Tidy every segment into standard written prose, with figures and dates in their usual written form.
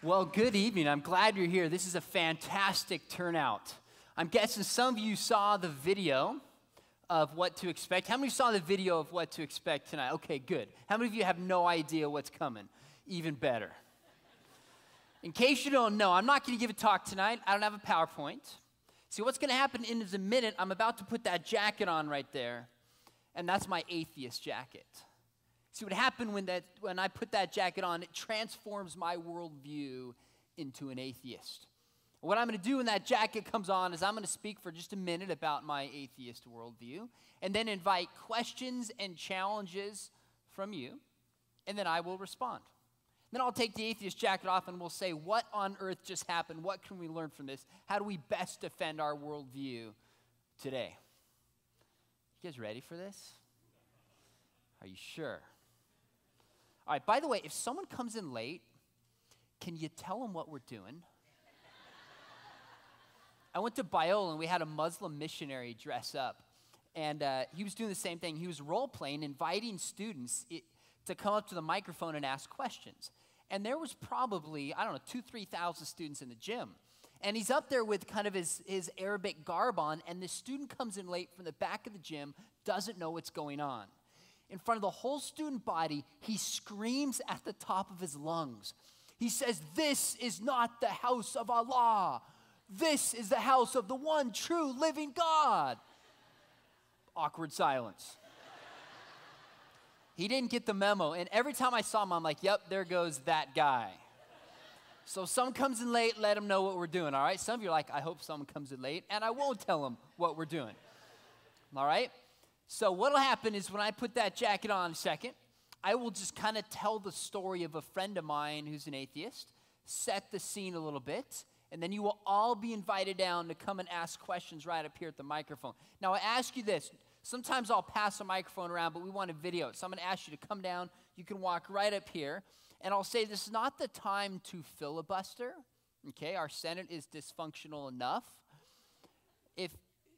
Well, good evening. I'm glad you're here. This is a fantastic turnout. I'm guessing some of you saw the video of what to expect. How many saw the video of what to expect tonight? Okay, good. How many of you have no idea what's coming? Even better. In case you don't know, I'm not going to give a talk tonight. I don't have a PowerPoint. See, what's going to happen in a minute, I'm about to put that jacket on right there, and that's my atheist jacket. See, what happened when I put that jacket on, it transforms my worldview into an atheist. What I'm going to do when that jacket comes on is I'm going to speak for just a minute about my atheist worldview, and then invite questions and challenges from you, and then I will respond. Then I'll take the atheist jacket off and we'll say, what on earth just happened? What can we learn from this? How do we best defend our worldview today? You guys ready for this? Are you sure? All right, by the way, if someone comes in late, can you tell them what we're doing? I went to Biola and we had a Muslim missionary dress up. And he was doing the same thing. He was role-playing, inviting students to come up to the microphone and ask questions. And there was probably, 3,000 students in the gym. And he's up there with kind of his Arabic garb on, and this student comes in late from the back of the gym, doesn't know what's going on. In front of the whole student body, he screams at the top of his lungs. He says, "This is not the house of Allah. This is the house of the one true living God." Awkward silence. He didn't get the memo, and every time I saw him, I'm like, yep, there goes that guy. So if someone comes in late, let him know what we're doing, all right? Some of you are like, I hope someone comes in late, and I won't tell him what we're doing, all right? So what'll happen is when I put that jacket on in a second, I will just kind of tell the story of a friend of mine who's an atheist, set the scene a little bit, and then you will all be invited down to come and ask questions right up here at the microphone. Now, I ask you this. Sometimes I'll pass a microphone around, but we want to video it. So I'm going to ask you to come down. You can walk right up here. And I'll say this is not the time to filibuster. Okay, our Senate is dysfunctional enough. If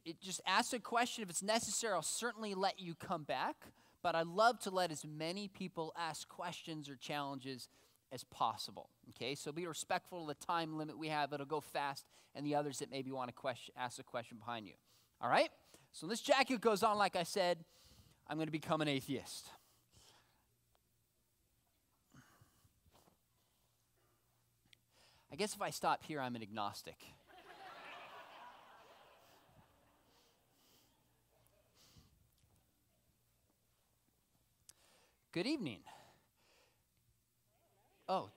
it just ask a question, if it's necessary, I'll certainly let you come back. But I love to let as many people ask questions or challenges as possible. Okay, so be respectful of the time limit we have. It'll go fast, and the others that maybe want to ask a question behind you. All right? So when this jacket goes on, like I said, I'm going to become an atheist. I guess if I stop here, I'm an agnostic. Good evening. Oh,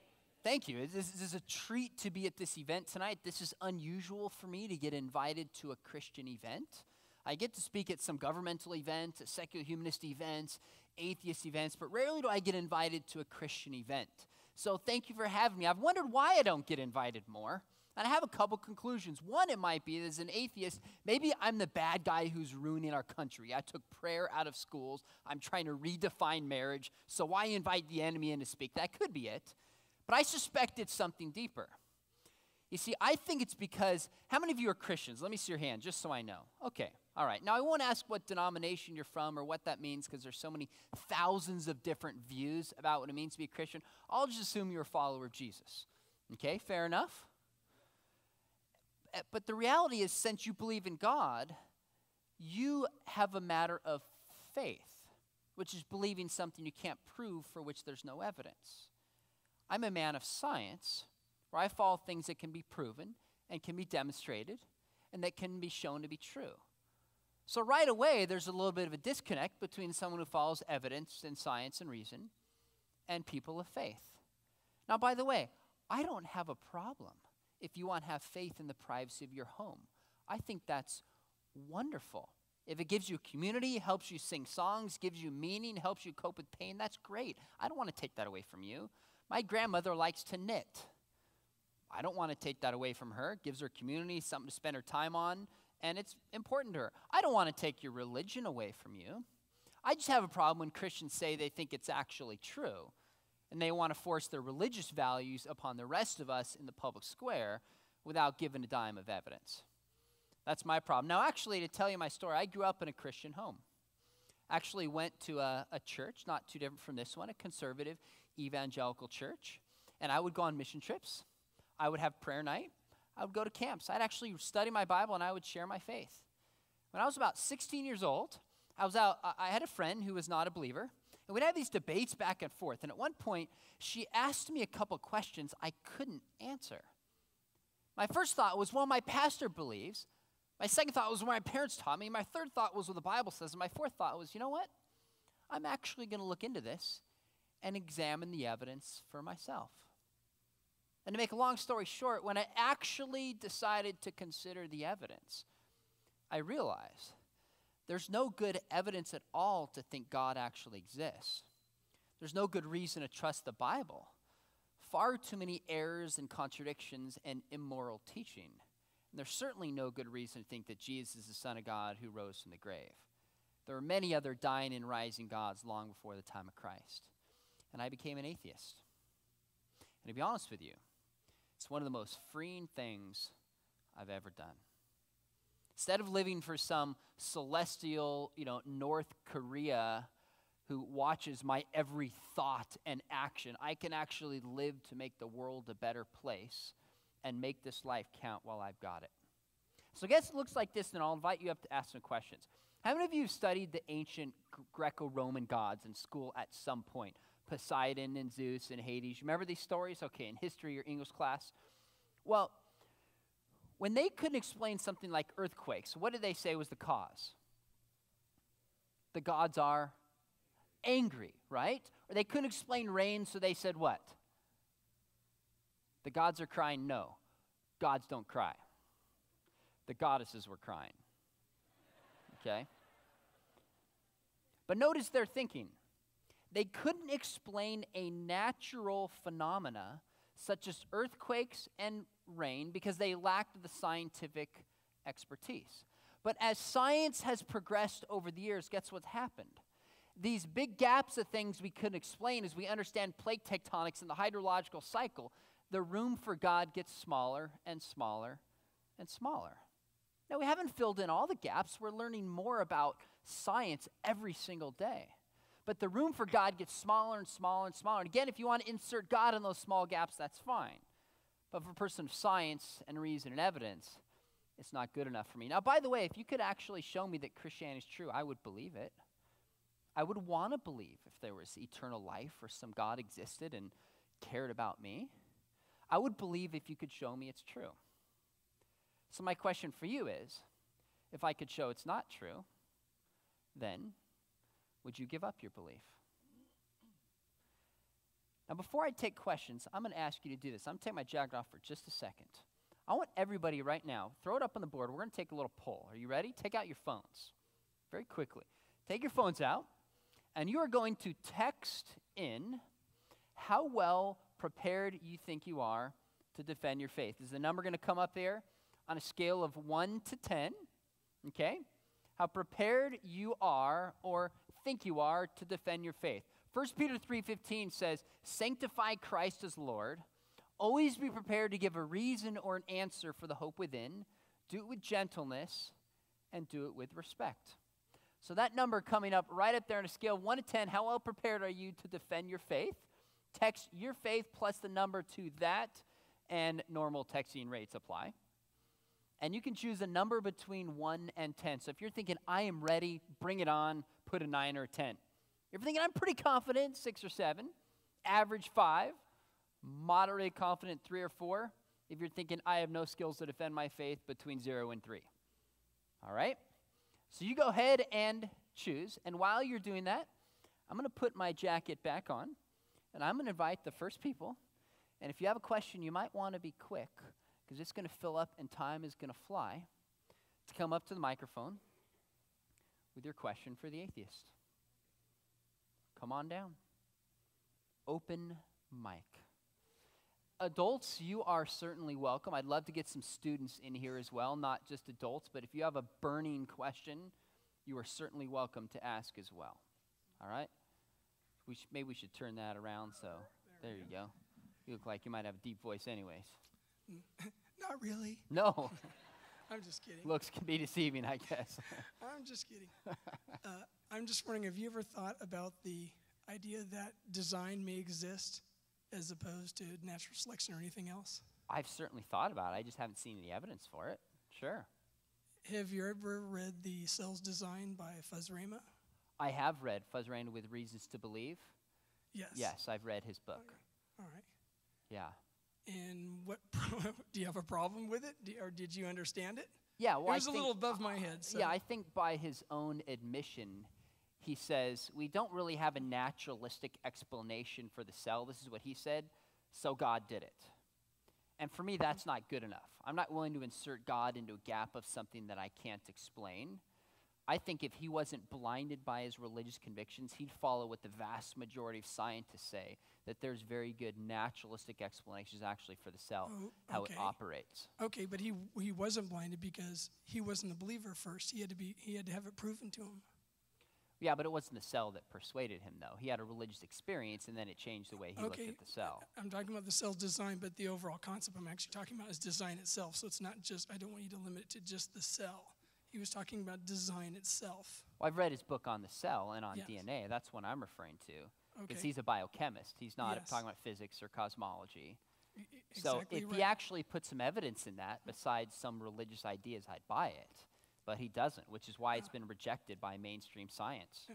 thank you. This is a treat to be at this event tonight. This is unusual for me to get invited to a Christian event. I get to speak at some governmental events, secular humanist events, atheist events, but rarely do I get invited to a Christian event. So thank you for having me. I've wondered why I don't get invited more, and I have a couple conclusions. One, it might be, as an atheist, maybe I'm the bad guy who's ruining our country. I took prayer out of schools. I'm trying to redefine marriage, so why invite the enemy in to speak? That could be it. But I suspect it's something deeper. You see, I think it's because, how many of you are Christians? Let me see your hand, just so I know. Okay, all right. Now, I won't ask what denomination you're from or what that means because there's so many thousands of different views about what it means to be a Christian. I'll just assume you're a follower of Jesus. Okay, fair enough? But the reality is, since you believe in God, you have a matter of faith, which is believing something you can't prove for which there's no evidence. I'm a man of science, where I follow things that can be proven and can be demonstrated and that can be shown to be true. So right away, there's a little bit of a disconnect between someone who follows evidence and science and reason and people of faith. Now, by the way, I don't have a problem if you want to have faith in the privacy of your home. I think that's wonderful. If it gives you a community, helps you sing songs, gives you meaning, helps you cope with pain, that's great. I don't want to take that away from you. My grandmother likes to knit. I don't want to take that away from her. It gives her community something to spend her time on, and it's important to her. I don't want to take your religion away from you. I just have a problem when Christians say they think it's actually true, and they want to force their religious values upon the rest of us in the public square without giving a dime of evidence. That's my problem. Now, actually, to tell you my story, I grew up in a Christian home. Actually went to a church, not too different from this one, a conservative evangelical church, and I would go on mission trips. I would have prayer night. I would go to camps. I'd actually study my Bible, and I would share my faith. When I was about 16 years old, I had a friend who was not a believer, and we'd have these debates back and forth. And at one point, she asked me a couple questions I couldn't answer. My first thought was, well, my pastor believes. My second thought was what my parents taught me. My third thought was what the Bible says. And my fourth thought was, you know what? I'm actually going to look into this and examine the evidence for myself. And to make a long story short, when I actually decided to consider the evidence, I realized there's no good evidence at all to think God actually exists. There's no good reason to trust the Bible. Far too many errors and contradictions and immoral teaching. And there's certainly no good reason to think that Jesus is the Son of God who rose from the grave. There were many other dying and rising gods long before the time of Christ. And I became an atheist. And to be honest with you, it's one of the most freeing things I've ever done. Instead of living for some celestial, North Korea who watches my every thought and action, I can actually live to make the world a better place and make this life count while I've got it. So I guess it looks like this, and I'll invite you up to ask some questions. How many of you have studied the ancient Greco-Roman gods in school at some point? Poseidon and Zeus and Hades. You remember these stories? Okay, in history or English class. Well, when they couldn't explain something like earthquakes, what did they say was the cause? The gods are angry, right? Or they couldn't explain rain, so they said what? The gods are crying? No. Gods don't cry. The goddesses were crying. Okay? But notice their thinking. They couldn't explain a natural phenomena such as earthquakes and rain because they lacked the scientific expertise. But as science has progressed over the years, guess what's happened? These big gaps of things we couldn't explain as we understand plate tectonics and the hydrological cycle, the room for God gets smaller and smaller and smaller. Now, we haven't filled in all the gaps. We're learning more about science every single day. But the room for God gets smaller and smaller and smaller. And again, if you want to insert God in those small gaps, that's fine. But for a person of science and reason and evidence, it's not good enough for me. Now, by the way, if you could actually show me that Christianity is true, I would believe it. I would want to believe if there was eternal life or some God existed and cared about me. I would believe if you could show me it's true. So my question for you is, if I could show it's not true, then would you give up your belief? Now, before I take questions, I'm going to ask you to do this. I'm going to take my jacket off for just a second. I want everybody right now, throw it up on the board. We're going to take a little poll. Are you ready? Take out your phones very quickly. Take your phones out, and you are going to text in how well prepared you think you are to defend your faith. Is the number going to come up there on a scale of 1 to 10? Okay? How prepared you are or think you are to defend your faith. 1 Peter 3:15 says, sanctify Christ as Lord. Always be prepared to give a reason or an answer for the hope within. Do it with gentleness and do it with respect. So that number coming up right up there on a scale of 1 to 10, how well prepared are you to defend your faith? Text your faith plus the number to that, and normal texting rates apply. And you can choose a number between 1 and 10. So if you're thinking, I am ready, bring it on, put a 9 or a 10. If you're thinking, I'm pretty confident, 6 or 7. Average 5. Moderately confident, 3 or 4. If you're thinking, I have no skills to defend my faith, between 0 and 3. All right? So you go ahead and choose. And while you're doing that, I'm going to put my jacket back on. And I'm going to invite the first people. And if you have a question, you might want to be quick, because it's going to fill up and time is going to fly, to come up to the microphone with your question for the atheist. Come on down. Open mic. Adults, you are certainly welcome. I'd love to get some students in here as well, not just adults, but if you have a burning question, you are certainly welcome to ask as well. All right? Maybe we should turn that around, so there you go. You look like you might have a deep voice anyways. Not really. No. I'm just kidding. Looks can be deceiving, I guess. I'm just kidding. I'm just wondering, have you ever thought about the idea that design may exist as opposed to natural selection or anything else? I've certainly thought about it. I just haven't seen any evidence for it. Sure. Have you ever read The Cell's Design by Fuzzrayma? I have read Fuzzrayma with Reasons to Believe. Yes. Yes, I've read his book. Okay. All right. Yeah. And what do you have a problem with it, or did you understand it? Yeah, well, it was a little above my head. So. Yeah, I think by his own admission, he says, we don't really have a naturalistic explanation for the cell. This is what he said, so God did it. And for me, that's not good enough. I'm not willing to insert God into a gap of something that I can't explain. I think if he wasn't blinded by his religious convictions, he'd follow what the vast majority of scientists say, that there's very good naturalistic explanations actually for the cell, how it operates. Okay, but he wasn't blinded because he wasn't a believer first. He had to have it proven to him. Yeah, but it wasn't the cell that persuaded him, though. He had a religious experience, and then it changed the way he looked at the cell. I'm talking about the cell's design, but the overall concept I'm actually talking about is design itself. So it's not just, I don't want you to limit it to just the cell. He was talking about design itself. Well, I've read his book on the cell and on DNA. That's what I'm referring to. Because he's a biochemist. He's not talking about physics or cosmology. Exactly so if he actually put some evidence in that, besides some religious ideas, I'd buy it. But he doesn't, which is why it's been rejected by mainstream science.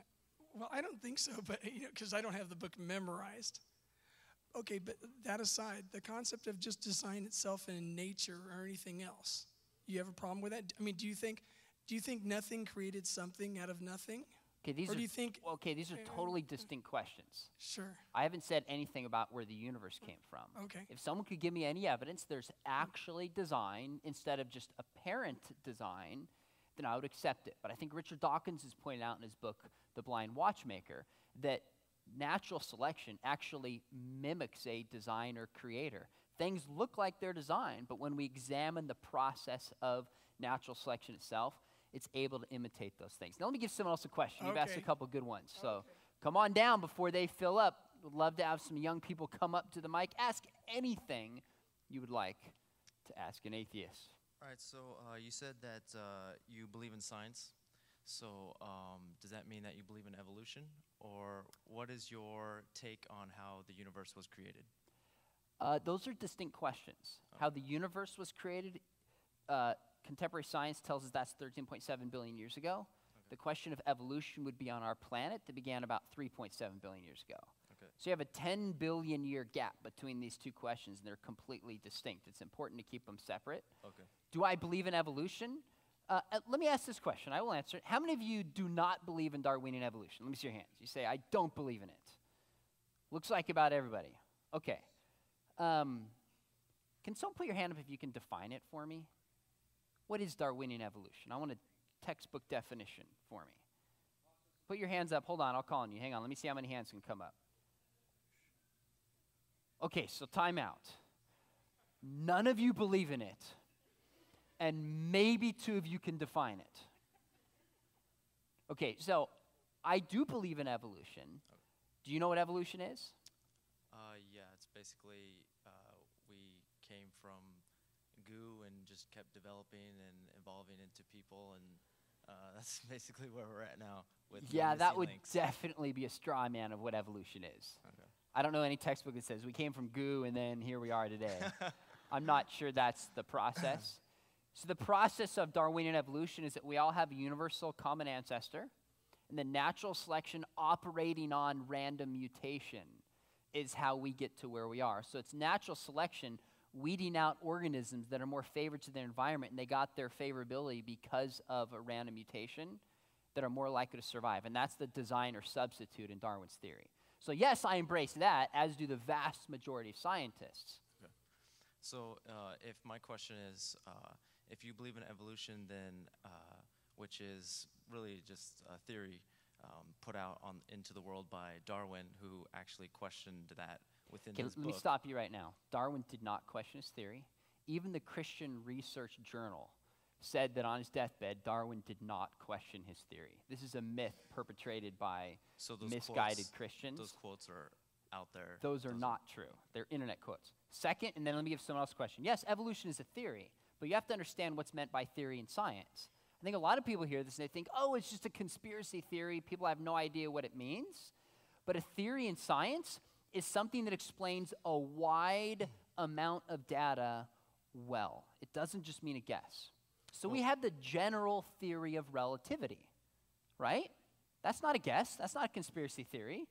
Well, I don't think so, but because I don't have the book memorized. Okay, but that aside, the concept of just design itself in nature or anything else, you have a problem with that? I mean, do you think nothing created something out of nothing? Okay, these are totally distinct questions. Sure. I haven't said anything about where the universe came from. Okay. If someone could give me any evidence there's actually design instead of just apparent design, then I would accept it. But I think Richard Dawkins has pointed out in his book, The Blind Watchmaker, that natural selection actually mimics a designer creator. Things look like they're designed, but when we examine the process of natural selection itself, it's able to imitate those things. Now let me give someone else a question. You've asked a couple good ones. So come on down before they fill up. Would love to have some young people come up to the mic. Ask anything you would like to ask an atheist. All right, so you said that you believe in science. So does that mean that you believe in evolution? Or what is your take on how the universe was created? Those are distinct questions. How the universe was created, contemporary science tells us that's 13.7 billion years ago. The question of evolution would be on our planet that began about 3.7 billion years ago. So you have a 10 billion year gap between these two questions, and they're completely distinct. It's important to keep them separate. Do I believe in evolution? Let me ask this question. I will answer it. How many of you do not believe in Darwinian evolution? Let me see your hands. You say, I don't believe in it. Looks like about everybody. Okay. Can someone put your hand up if you can define it for me? What is Darwinian evolution? I want a textbook definition for me. Put your hands up. Hold on, I'll call on you. Hang on, let me see how many hands can come up. Okay, so time out. None of you believe in it, and maybe two of you can define it. Okay, so I do believe in evolution. Do you know what evolution is? Yeah, it's basically we came from goo and just kept developing and evolving into people, and that's basically where we're at now. With that would definitely be a straw man of what evolution is. I don't know any textbook that says we came from goo and then here we are today. I'm not sure that's the process. So the process of Darwinian evolution is that we all have a universal common ancestor, and then natural selection operating on random mutation is how we get to where we are. So it's natural selection weeding out organisms that are more favored to their environment, and they got their favorability because of a random mutation that are more likely to survive. And that's the design or substitute in Darwin's theory. So yes, I embrace that, as do the vast majority of scientists. Okay. So if my question is, if you believe in evolution, then which is really just a theory put out into the world by Darwin, who actually questioned that within his book. Let me stop you right now. Darwin did not question his theory. Even the Christian Research Journal said that on his deathbed, Darwin did not question his theory. This is a myth perpetrated by misguided Christians. Those quotes are out there. Those are not true. They're internet quotes. Second, and then let me give someone else a question. Yes, evolution is a theory, but you have to understand what's meant by theory in science. I think a lot of people hear this and they think, oh, it's just a conspiracy theory. People have no idea what it means. But a theory in science is something that explains a wide amount of data well. It doesn't just mean a guess. So we have the general theory of relativity, right? That's not a guess. That's not a conspiracy theory.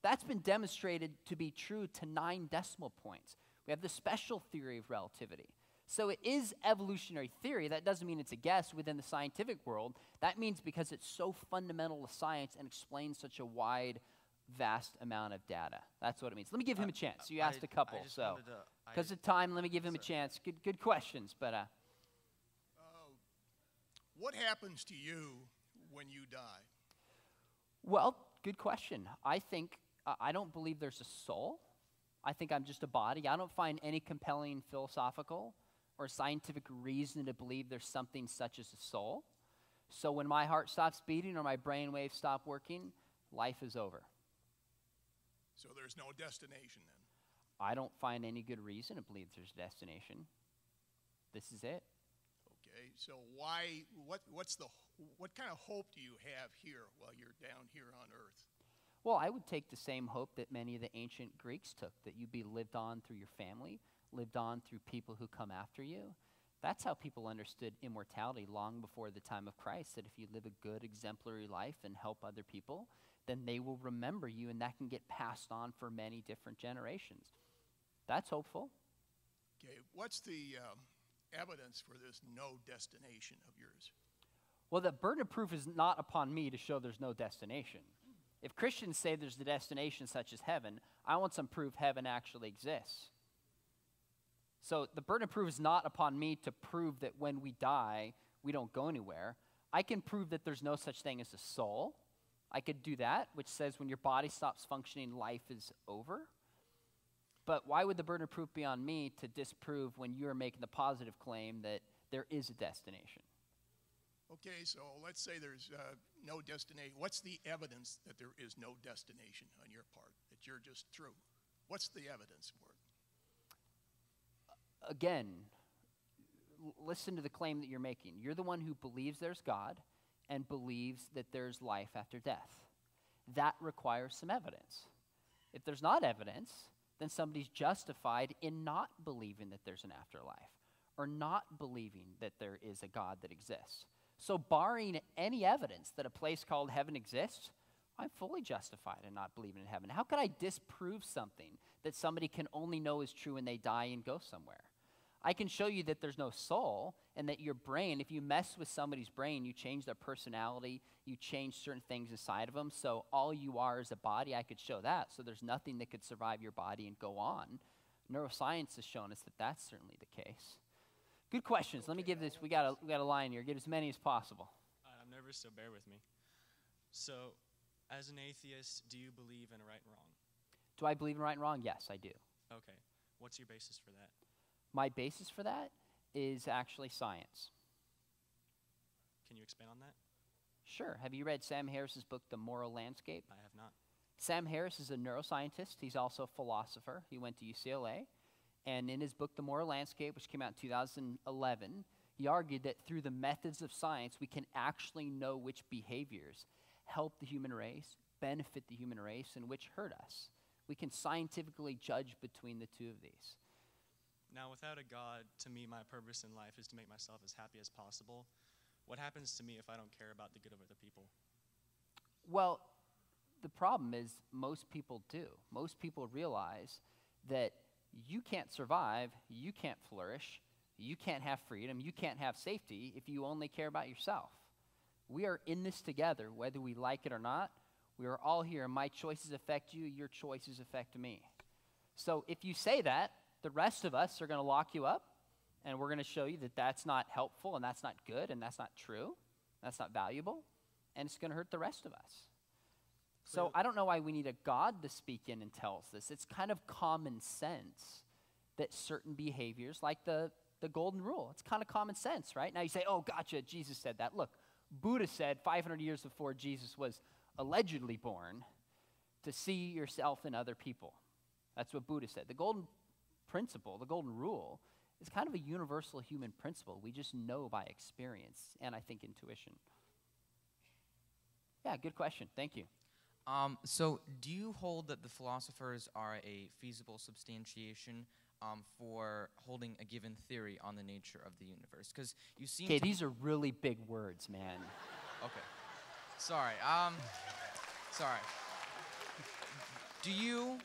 That's been demonstrated to be true to 9 decimal points. We have the special theory of relativity. So it is evolutionary theory. That doesn't mean it's a guess within the scientific world. That means because it's so fundamental to science and explains such a wide, vast amount of data. That's what it means. Let me give him a chance. You asked a couple, so because of time, let me give him a chance. Good questions, but what happens to you when you die? well, good question. I think I don't believe there's a soul. I think I'm just a body. I don't find any compelling philosophical or scientific reason to believe there's something such as a soul. So when my heart stops beating or my brain waves stop working, life is over. So there's no destination then? I don't find any good reason to believe there's a destination. This is it. Okay, so what kind of hope do you have here while you're down here on earth? Well, I would take the same hope that many of the ancient Greeks took, that you be lived on through your family, lived on through people who come after you. That's how people understood immortality long before the time of Christ, that if you live a good, exemplary life and help other people, then they will remember you, and that can get passed on for many different generations. That's hopeful. Okay, what's the evidence for this no destination of yours? Well, the burden of proof is not upon me to show there's no destination. If Christians say there's a destination such as heaven, I want some proof heaven actually exists. So the burden of proof is not upon me to prove that when we die, we don't go anywhere. I can prove that there's no such thing as a soul. I could do that, which says when your body stops functioning, life is over. But why would the burden of proof be on me to disprove when you're making the positive claim that there is a destination? Okay, so let's say there's no destination. What's the evidence that there is no destination on your part, that you're just through? What's the evidence for it? Again, listen to the claim that you're making. You're the one who believes there's God and believes that there's life after death. That requires some evidence. If there's not evidence, then somebody's justified in not believing that there's an afterlife or not believing that there is a God that exists. So barring any evidence that a place called heaven exists, I'm fully justified in not believing in heaven. How could I disprove something that somebody can only know is true when they die and go somewhere? I can show you that there's no soul and that your brain, if you mess with somebody's brain, you change their personality, you change certain things inside of them. So all you are is a body. I could show that. So there's nothing that could survive your body and go on. Neuroscience has shown us that that's certainly the case. Good questions. Let me give this. We got a line here. Get as many as possible. I'm nervous, so bear with me. So, as an atheist, do you believe in right and wrong? Do I believe in right and wrong? Yes, I do. Okay. What's your basis for that? My basis for that is actually science. Can you expand on that? Sure. Have you read Sam Harris's book, The Moral Landscape? I have not. Sam Harris is a neuroscientist. He's also a philosopher. He went to UCLA. And in his book, The Moral Landscape, which came out in 2011, he argued that through the methods of science, we can actually know which behaviors help the human race, benefit the human race, and which hurt us. We can scientifically judge between the two of these. Now, without a God, to me, my purpose in life is to make myself as happy as possible. What happens to me if I don't care about the good of other people? Well, the problem is most people do. Most people realize that you can't survive, you can't flourish, you can't have freedom, you can't have safety if you only care about yourself. We are in this together, whether we like it or not. We are all here. My choices affect you, your choices affect me. So if you say that, the rest of us are going to lock you up, and we're going to show you that that's not helpful, and that's not good, and that's not true, that's not valuable, and it's going to hurt the rest of us. So I don't know why we need a God to speak in and tell us this. It's kind of common sense that certain behaviors, like the golden rule, it's kind of common sense, right? Now you say, oh, gotcha, Jesus said that. Look, Buddha said 500 years before Jesus was allegedly born to see yourself in other people. That's what Buddha said. The golden principle, the golden rule, is kind of a universal human principle. We just know by experience and I think intuition. Yeah, good question. Thank you. So do you hold that the philosophers are a feasible substantiation for holding a given theory on the nature of the universe? Because you seem Okay, to these are really big words, man. Okay. Sorry. Sorry. Do you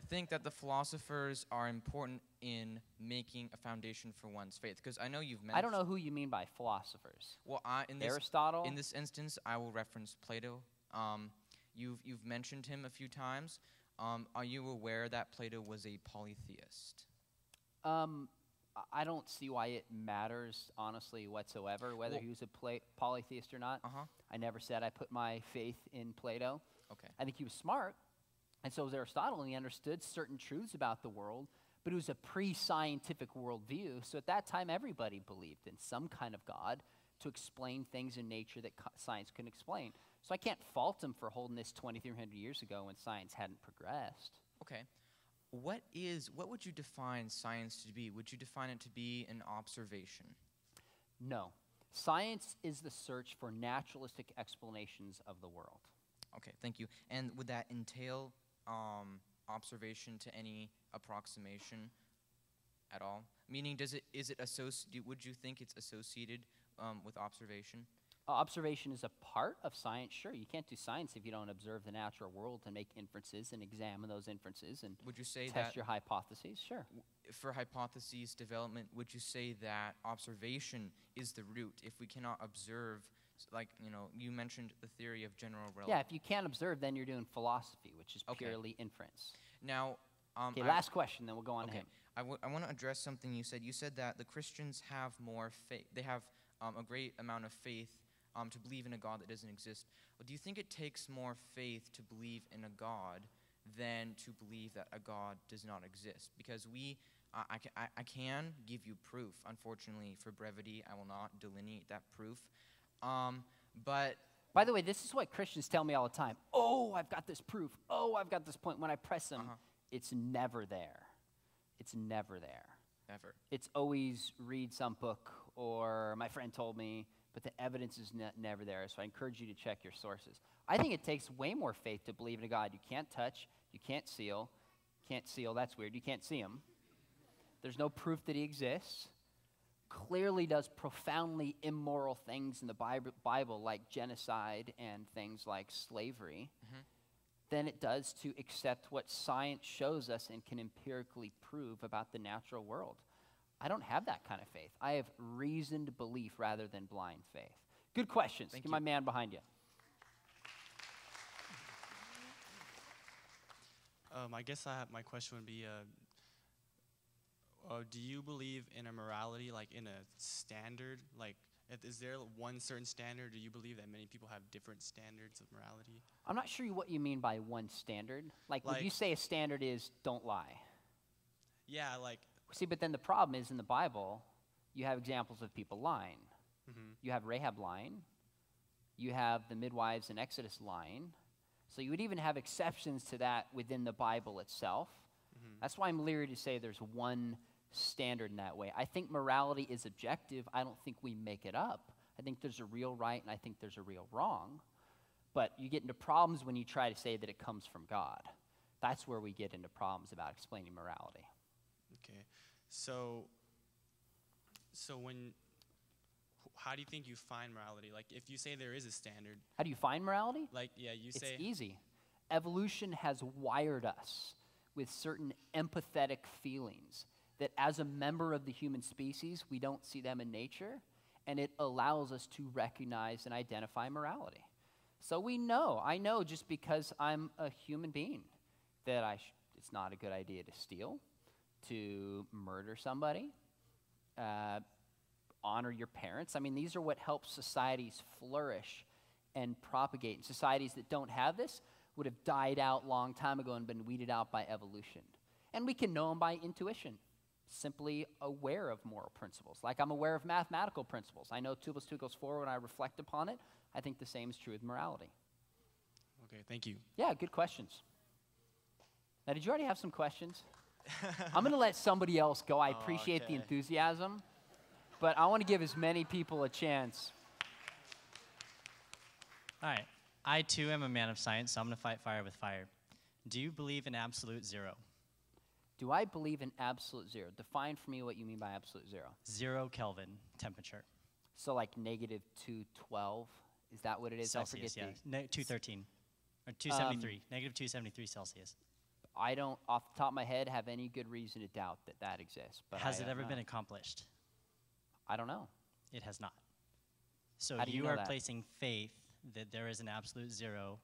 think that the philosophers are important in making a foundation for one's faith? Because I know you've mentioned. I don't know who you mean by philosophers. Well, Aristotle? In this instance, I will reference Plato. You've mentioned him a few times. Are you aware that Plato was a polytheist? I don't see why it matters, honestly, whatsoever, whether he was a polytheist or not. I never said I put my faith in Plato. Okay. I think he was smart, and so was Aristotle, and he understood certain truths about the world, but it was a pre-scientific worldview, so at that time everybody believed in some kind of God to explain things in nature that science couldn't explain. So I can't fault him for holding this 2,300 years ago when science hadn't progressed. Okay. What would you define science to be? Would you define it to be an observation? No. Science is the search for naturalistic explanations of the world. Okay, thank you. And would that entail observation to any approximation at all? Meaning, would you think it's associated with observation? Observation is a part of science, sure. You can't do science if you don't observe the natural world and make inferences and examine those inferences and would you say test your hypotheses, sure. For hypotheses development, would you say that observation is the root? If we cannot observe, like, you mentioned the theory of general relativity. Yeah, if you can't observe, then you're doing philosophy, which is purely inference. Now, okay, last question, then we'll go on to him. I want to address something you said. You said that the Christians have more faith. They have a great amount of faith to believe in a God that doesn't exist. Well, do you think it takes more faith to believe in a God than to believe that a God does not exist? Because I can give you proof. Unfortunately, for brevity, I will not delineate that proof. But by the way, this is what Christians tell me all the time. Oh, I've got this proof. Oh, I've got this point. When I press them, it's never there. It's never there. Never. It's always read some book or my friend told me, but the evidence is never there. So I encourage you to check your sources. I think it takes way more faith to believe in a God you can't touch, you can't seal. Can't seal, that's weird. You can't see him. There's no proof that he exists. Clearly does profoundly immoral things in the Bible like genocide and things like slavery, than it does to accept what science shows us and can empirically prove about the natural world. I don't have that kind of faith. I have reasoned belief rather than blind faith. Good questions. Thank Get you. my man behind you. I guess my question would be, do you believe in a morality, like in a standard? Like, is there one certain standard? Do you believe that many people have different standards of morality? I'm not sure what you mean by one standard. Like would you say a standard is don't lie? Yeah, like. See, but then the problem is in the Bible, you have examples of people lying. You have Rahab lying. You have the midwives in Exodus lying. So you would even have exceptions to that within the Bible itself. That's why I'm leery to say there's one standard in that way. I think morality is objective. I don't think we make it up. I think there's a real right and I think there's a real wrong. But you get into problems when you try to say that it comes from God. That's where we get into problems about explaining morality. Okay. So how do you think you find morality? Like, if you say there is a standard. How do you find morality? Like, yeah, you say. It's easy. Evolution has wired us with certain empathetic feelings that as a member of the human species, we don't see them in nature, and it allows us to recognize and identify morality. So I know just because I'm a human being that it's not a good idea to steal, to murder somebody, honor your parents. I mean, these are what helps societies flourish and propagate. And societies that don't have this would have died out long time ago and been weeded out by evolution. And we can know them by intuition, simply aware of moral principles. Like I'm aware of mathematical principles. I know 2 + 2 = 4 when I reflect upon it. I think the same is true with morality. Okay, thank you. Yeah, good questions. Now, did you already have some questions? I'm going to let somebody else go. I appreciate the enthusiasm, but I want to give as many people a chance. All right. I, too, am a man of science, so I'm going to fight fire with fire. Do you believe in absolute zero? Do I believe in absolute zero? Define for me what you mean by absolute zero. 0 Kelvin temperature. So like negative 212, is that what it is? Celsius, I forget yeah. 213 or 273, negative 273 Celsius. I don't, off the top of my head, have any good reason to doubt that that exists. But Has I it don't ever know. been accomplished? I don't know. It has not. So How do you you know are that? placing faith that there is an absolute zero,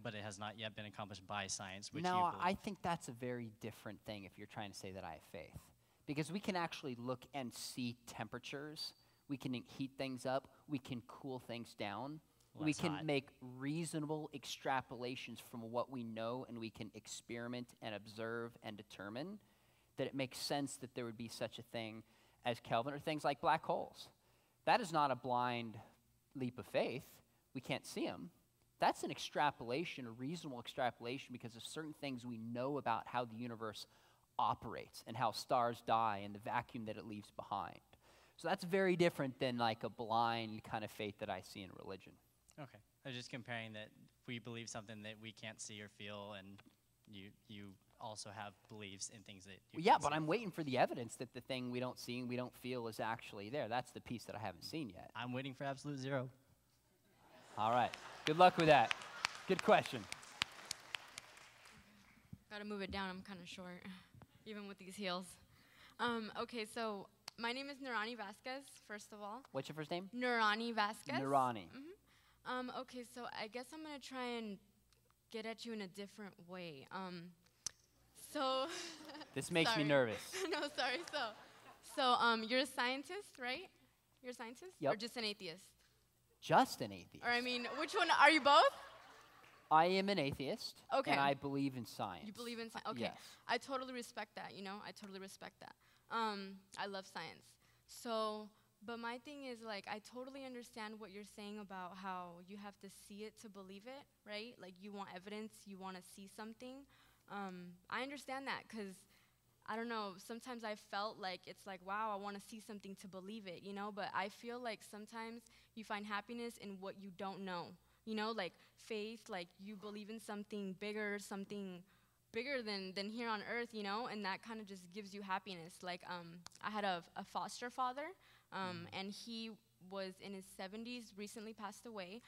but it has not yet been accomplished by science, which you No, believe. I think that's a very different thing if you're trying to say that I have faith. Because we can actually look and see temperatures. We can heat things up. We can cool things down. We Less can hot. make reasonable extrapolations from what we know, and we can experiment and observe and determine that it makes sense that there would be such a thing as Kelvin, or things like black holes. That is not a blind leap of faith. We can't see them. That's an extrapolation, a reasonable extrapolation, because of certain things we know about how the universe operates and how stars die and the vacuum that it leaves behind. So that's very different than like a blind kind of faith that I see in religion. Okay. I was just comparing that we believe something that we can't see or feel, and you also have beliefs in things that you Well, yeah, can't but see. I'm waiting for the evidence that the thing we don't see and we don't feel is actually there. That's the piece that I haven't seen yet. I'm waiting for absolute zero. All right. Good luck with that. Good question. Gotta move it down. I'm kind of short, even with these heels. Okay, so my name is Nurani Vasquez, first of all. What's your first name? Nurani Vasquez. Nurani. Okay, so I guess I'm gonna try and get at you in a different way. So. This makes me Sorry. nervous. No, sorry. So, you're a scientist, right? You're a scientist? Yep. Or just an atheist? Just an atheist. Or I mean, which one are you both? I am an atheist. Okay. And I believe in science. You believe in science? Okay. Yes. I totally respect that, I totally respect that. I love science. So, but my thing is, like, I totally understand what you're saying about how you have to see it to believe it, right? Like, you want evidence, you want to see something. I understand that because, I don't know, sometimes I felt like it's like, wow, I want to see something to believe it, But I feel like sometimes you find happiness in what you don't know. Like faith, like you believe in something bigger than here on earth, and that kind of just gives you happiness. Like, I had a foster father, and he was in his 70s, recently passed away.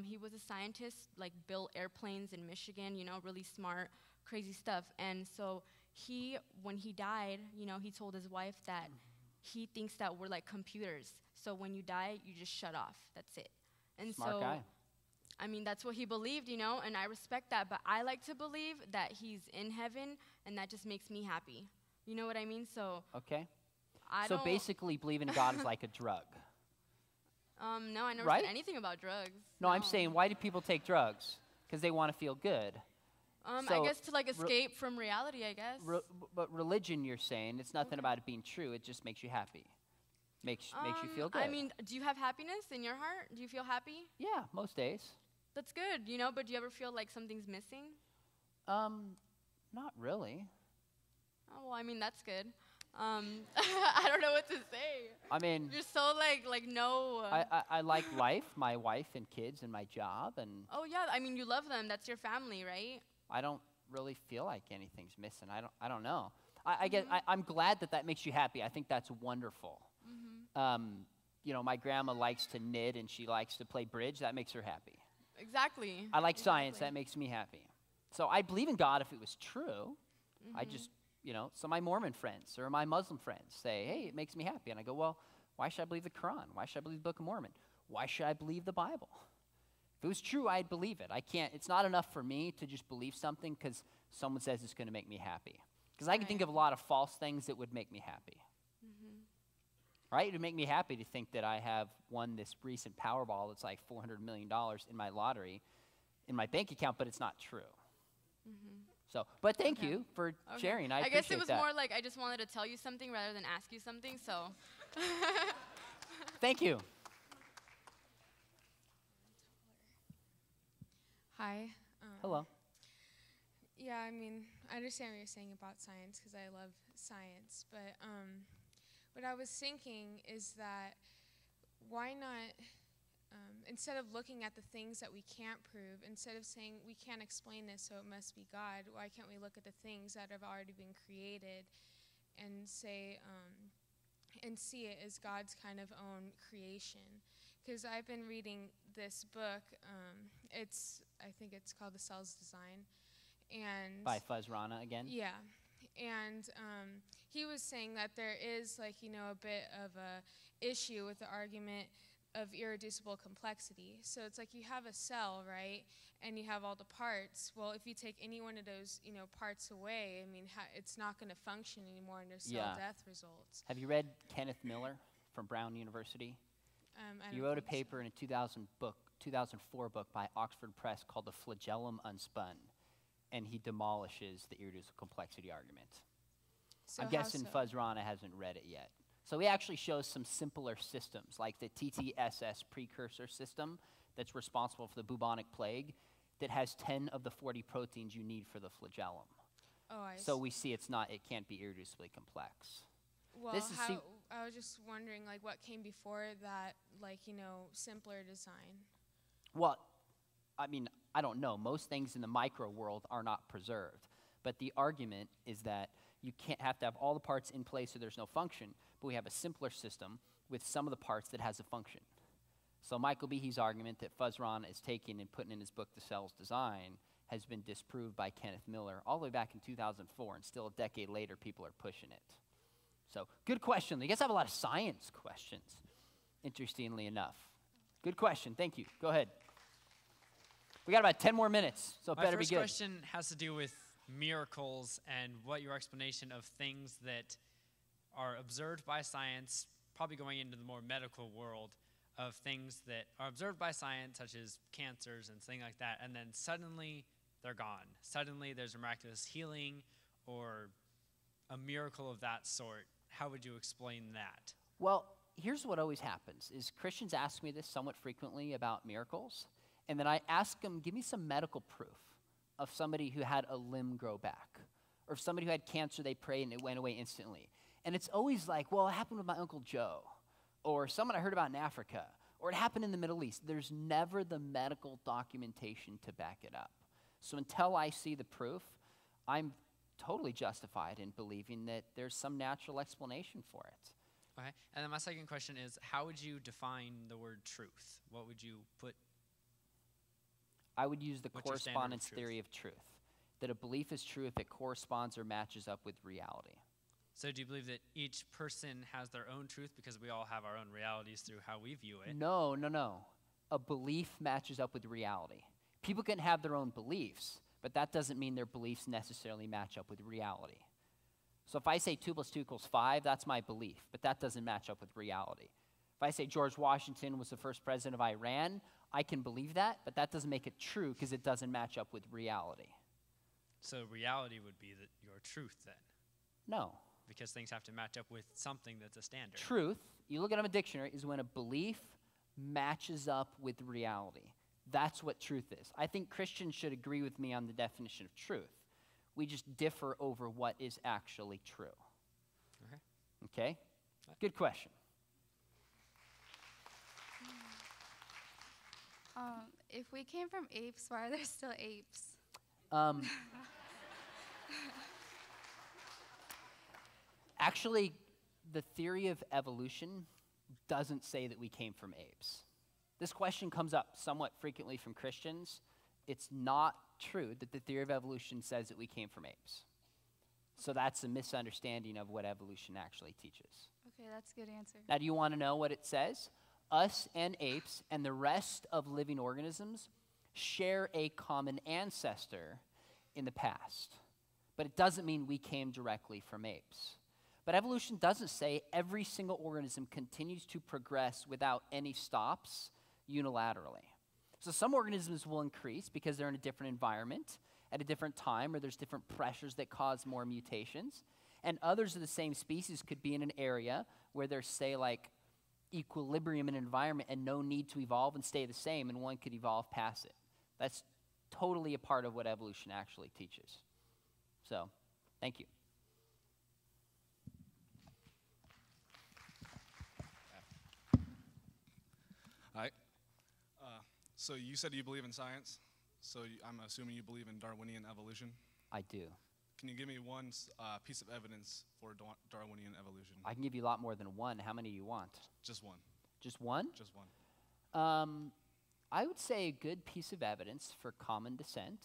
He was a scientist, like built airplanes in Michigan, really smart, crazy stuff. And so when he died, he told his wife that he thinks that we're like computers. So when you die, you just shut off. That's it. And Smart so, guy. I mean, that's what he believed, and I respect that. But I like to believe that he's in heaven, and that just makes me happy. You know what I mean? So Okay. I So don't. basically, believing in God is like a drug. No, I never Right? said anything about drugs. No, I'm saying, why do people take drugs? Because they want to feel good. I so guess to like escape from reality. I guess. But religion, you're saying, it's nothing about it being true. It just makes you happy. Makes you feel good. I mean, do you have happiness in your heart? Do you feel happy? Yeah, most days. That's good, But do you ever feel like something's missing? Not really. Oh, well, I mean, that's good. I don't know what to say. I mean, You're so like no. I like life, my wife and kids and my job, and Oh yeah, I mean, you love them. That's your family, right? I don't really feel like anything's missing. I don't know. I guess I'm glad that makes you happy. I think that's wonderful. My grandma likes to knit and she likes to play bridge. That makes her happy. Exactly. I like science. Exactly. That makes me happy. So I believe in God if it was true. I just, so my Mormon friends or my Muslim friends say, hey, it makes me happy. And I go, well, why should I believe the Quran? Why should I believe the Book of Mormon? Why should I believe the Bible? If it was true, I'd believe it. It's not enough for me to just believe something because someone says it's going to make me happy. Because I can think of a lot of false things that would make me happy. Right? It would make me happy to think that I have won this recent Powerball that's like $400 million in my lottery in my bank account, but it's not true. So, but thank you for sharing. I guess it appreciate was that. more like I just wanted to tell you something rather than ask you something, so. Thank you. Hi. Hello. Yeah, I mean, I understand what you're saying about science because I love science, but what I was thinking is that why not instead of looking at the things that we can't prove, instead of saying we can't explain this, so it must be God, why can't we look at the things that have already been created and say, and see it as God's kind of own creation? Because I've been reading this book. I think it's called The Cell's Design, and By Fuzz Rana again? yeah, and he was saying that there is a bit of a issue with the argument of irreducible complexity. So it's like you have a cell, right, and you have all the parts. Well, if you take any one of those parts away, I mean, it's not going to function anymore, and there's cell death results. Have you read Kenneth Miller from Brown University? He wrote a paper in a 2004 book by Oxford Press called The Flagellum Unspun, and he demolishes the irreducible complexity argument. So I'm guessing Fuzz Rana hasn't read it yet. So he actually shows some simpler systems, like the TTSS precursor system that's responsible for the bubonic plague that has 10 of the 40 proteins you need for the flagellum. Oh, I So see. we see it can't be irreducibly complex. Well, this is I was just wondering, what came before that, simpler design? Well, I mean, I don't know. Most things in the micro world are not preserved. But the argument is that you can't have to have all the parts in place so there's no function, but we have a simpler system with some of the parts that has a function. So Michael Behe's argument that Fuzz Rana is taking and putting in his book, The Cell's Design, has been disproved by Kenneth Miller all the way back in 2004, and still a decade later, people are pushing it. So, good question. You guys have a lot of science questions, interestingly enough. Good question. Thank you. Go ahead. We got about 10 more minutes, so it better be good. My first question has to do with miracles and what your explanation of things that are observed by science, probably going into the more medical world, of things that are observed by science, such as cancers and things like that, and then suddenly they're gone. Suddenly there's a miraculous healing or a miracle of that sort. How would you explain that? Well, here's what always happens, is Christians ask me this somewhat frequently about miracles, and then I ask them, give me some medical proof of somebody who had a limb grow back, or if somebody who had cancer, they prayed and it went away instantly. And it's always like, well, it happened with my Uncle Joe, or someone I heard about in Africa, or it happened in the Middle East. There's never the medical documentation to back it up. So until I see the proof, I'm totally justified in believing that there's some natural explanation for it. Okay. And then my second question is, how would you define the word truth? What would you put? I would use the What's your standard of correspondence truth? theory of truth, that a belief is true if it corresponds or matches up with reality. So do you believe that each person has their own truth because we all have our own realities through how we view it? No. A belief matches up with reality. People can have their own beliefs, but that doesn't mean their beliefs necessarily match up with reality. So if I say 2 + 2 = 5, that's my belief, but that doesn't match up with reality. If I say George Washington was the first president of Iran, I can believe that, but that doesn't make it true because it doesn't match up with reality. So reality would be your truth then, No. because things have to match up with something that's a standard. Truth, you look it up in a dictionary, is when a belief matches up with reality. That's what truth is. I think Christians should agree with me on the definition of truth. We just differ over what is actually true. Okay? Good question. If we came from apes, why are there still apes? Actually, the theory of evolution doesn't say that we came from apes. This question comes up somewhat frequently from Christians. It's not true that the theory of evolution says that we came from apes. So that's a misunderstanding of what evolution actually teaches. Okay, that's a good answer. Now, do you want to know what it says? Us and apes and the rest of living organisms share a common ancestor in the past. But it doesn't mean we came directly from apes. But evolution doesn't say every single organism continues to progress without any stops unilaterally. So some organisms will increase because they're in a different environment at a different time, or there's different pressures that cause more mutations. And others of the same species could be in an area where there's, say, like equilibrium in an environment and no need to evolve and stay the same, and one could evolve past it. That's totally a part of what evolution actually teaches. So, thank you. Hi. So you said you believe in science. So I'm assuming you believe in Darwinian evolution. I do. Can you give me one piece of evidence for Darwinian evolution? I can give you a lot more than one. How many do you want? Just one. Just one? Just one. I would say a good piece of evidence for common descent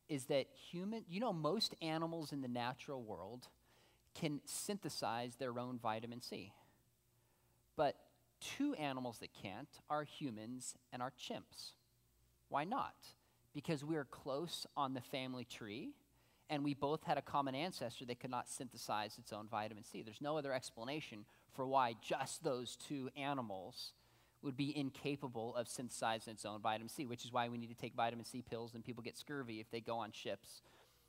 is that most animals in the natural world can synthesize their own vitamin C. But two animals that can't are humans and our chimps. Why not? Because we are close on the family tree, and we both had a common ancestor that could not synthesize its own vitamin C. There's no other explanation for why just those two animals would be incapable of synthesizing its own vitamin C, which is why we need to take vitamin C pills and people get scurvy if they go on ships.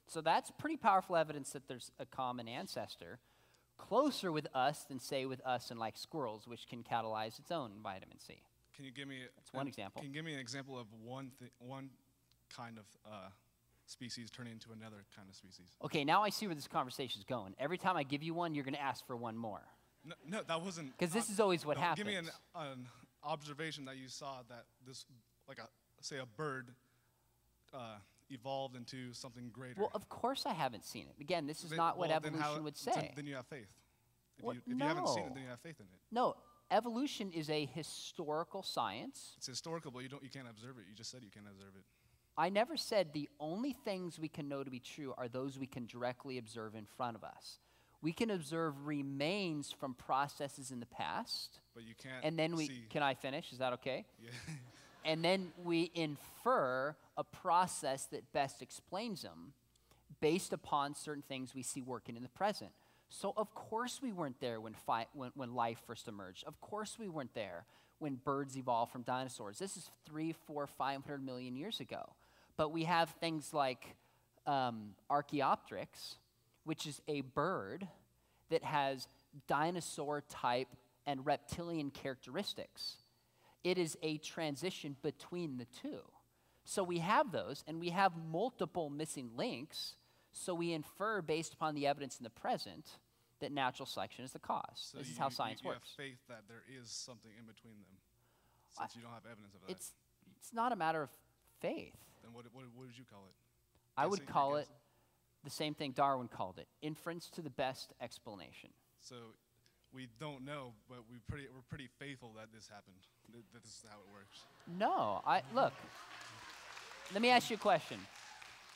So that's pretty powerful evidence that there's a common ancestor, closer with us than, say, with us and like squirrels, which can catalyze its own vitamin C. Can you give me That's one example. Can you give me an example of one kind of species turning into another kind of species? Okay, now I see where this conversation is going. Every time I give you one, you're going to ask for one more. No, that wasn't. Because this is always what happens. Give me an observation that you saw that this, like say a bird, evolved into something greater. Well, of course I haven't seen it. Again, this is not what evolution would say. Then you have faith. If No. you haven't seen it, then you have faith in it. No, evolution is a historical science. It's historical, but you can't observe it. You just said you can't observe it. I never said the only things we can know to be true are those we can directly observe in front of us. We can observe remains from processes in the past. But you can't and then see. Can I finish? Is that okay? Yeah. And then we infer a process that best explains them based upon certain things we see working in the present. So of course we weren't there when life first emerged. Of course we weren't there when birds evolved from dinosaurs. This is 300, 400, 500 million years ago. But we have things like Archaeopteryx, which is a bird that has dinosaur type and reptilian characteristics. It is a transition between the two. So we have those, and we have multiple missing links, so we infer based upon the evidence in the present that natural selection is the cause. So this is how science you works. have faith that there is something in between them, since you don't have evidence of that. It's not a matter of faith. Then what would you call it? I would call it the same thing Darwin called it, inference to the best explanation. So we don't know, but we're pretty faithful that this happened, that this is how it works. No, look, let me ask you a question.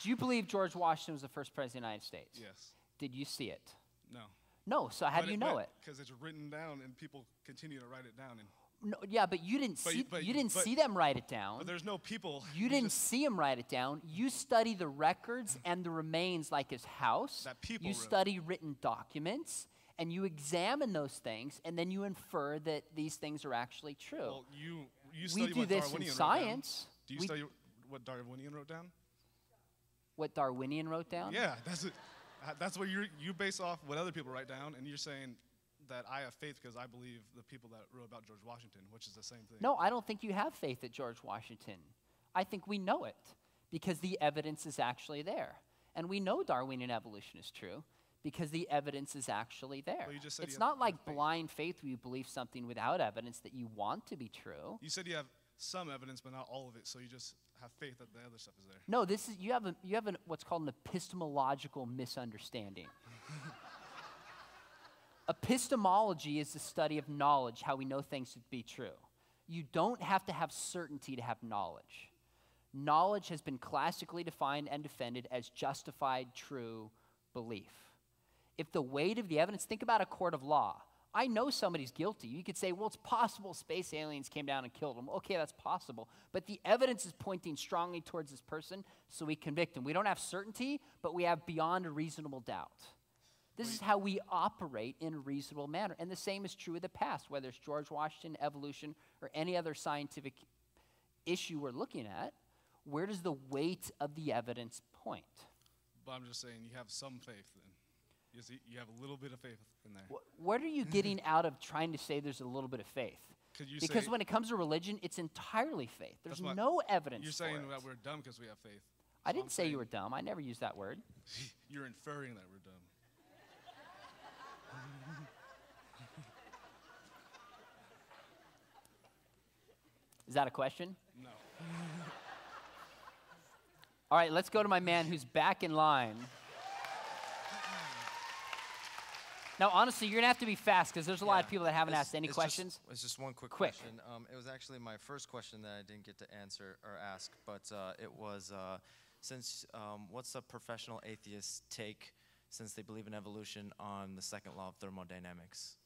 Do you believe George Washington was the first president of the United States? Yes. Did you see it? No. No, so how do you know it? Because it's written down and people continue to write it down. No, yeah, but you didn't see them write it down. But there's no people. You didn't see him write it down. You study the records and the remains like his house. That people You wrote. study written documents, and you examine those things, and then you infer that these things are actually true. Well, you we study do what this Darwinian in wrote science. down. Do you study what Darwinian wrote down? What Darwinian wrote down? Yeah, that's it. That's what you base off what other people write down, and you're saying that I have faith because I believe the people that wrote about George Washington, which is the same thing. No, I don't think you have faith at George Washington. I think we know it because the evidence is actually there. And we know Darwinian evolution is true because the evidence is actually there. Well, you just said It's you not have like faith. blind faith where you believe something without evidence that you want to be true. You said you have some evidence, but not all of it, so you just have faith that the other stuff is there. No, you have what's called an epistemological misunderstanding. Epistemology is the study of knowledge, how we know things to be true. You don't have to have certainty to have knowledge. Knowledge has been classically defined and defended as justified true belief. If the weight of the evidence, think about a court of law. I know somebody's guilty. You could say, well, it's possible space aliens came down and killed him. Okay, that's possible. But the evidence is pointing strongly towards this person, so we convict him. We don't have certainty, but we have beyond a reasonable doubt. This is how we operate in a reasonable manner. And the same is true of the past, whether it's George Washington, evolution, or any other scientific issue we're looking at. Where does the weight of the evidence point? But I'm just saying you have some faith then. You have a little bit of faith in there. What are you getting out of trying to say there's a little bit of faith? Because when it comes to religion, it's entirely faith. There's no evidence You're saying for it. that we're dumb because we have faith. I didn't say you were dumb. I never used that word. You're inferring that we're dumb. Is that a question? No. All right, let's go to my man who's back in line. Now, honestly, you're going to have to be fast because there's a lot of people that haven't asked any questions. It's just one quick Quick. question. It was actually my first question that I didn't get to answer or ask, but it was what's a professional atheist take, since they believe in evolution, on the second law of thermodynamics?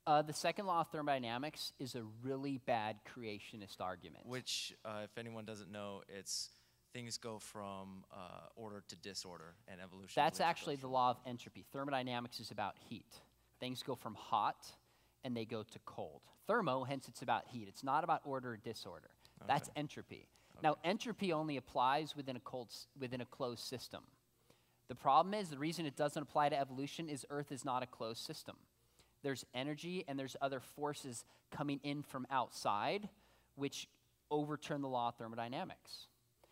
The second law of thermodynamics is a really bad creationist argument. Which, if anyone doesn't know, it's things go from order to disorder, and evolution. That's actually the law of entropy. Thermodynamics is about heat. Things go from hot, and they go to cold. Thermo, hence it's about heat. It's not about order or disorder. Okay. That's entropy. Okay. Now, entropy only applies within a closed system. The problem is, the reason it doesn't apply to evolution is Earth is not a closed system. There's energy, and there's other forces coming in from outside, which overturn the law of thermodynamics.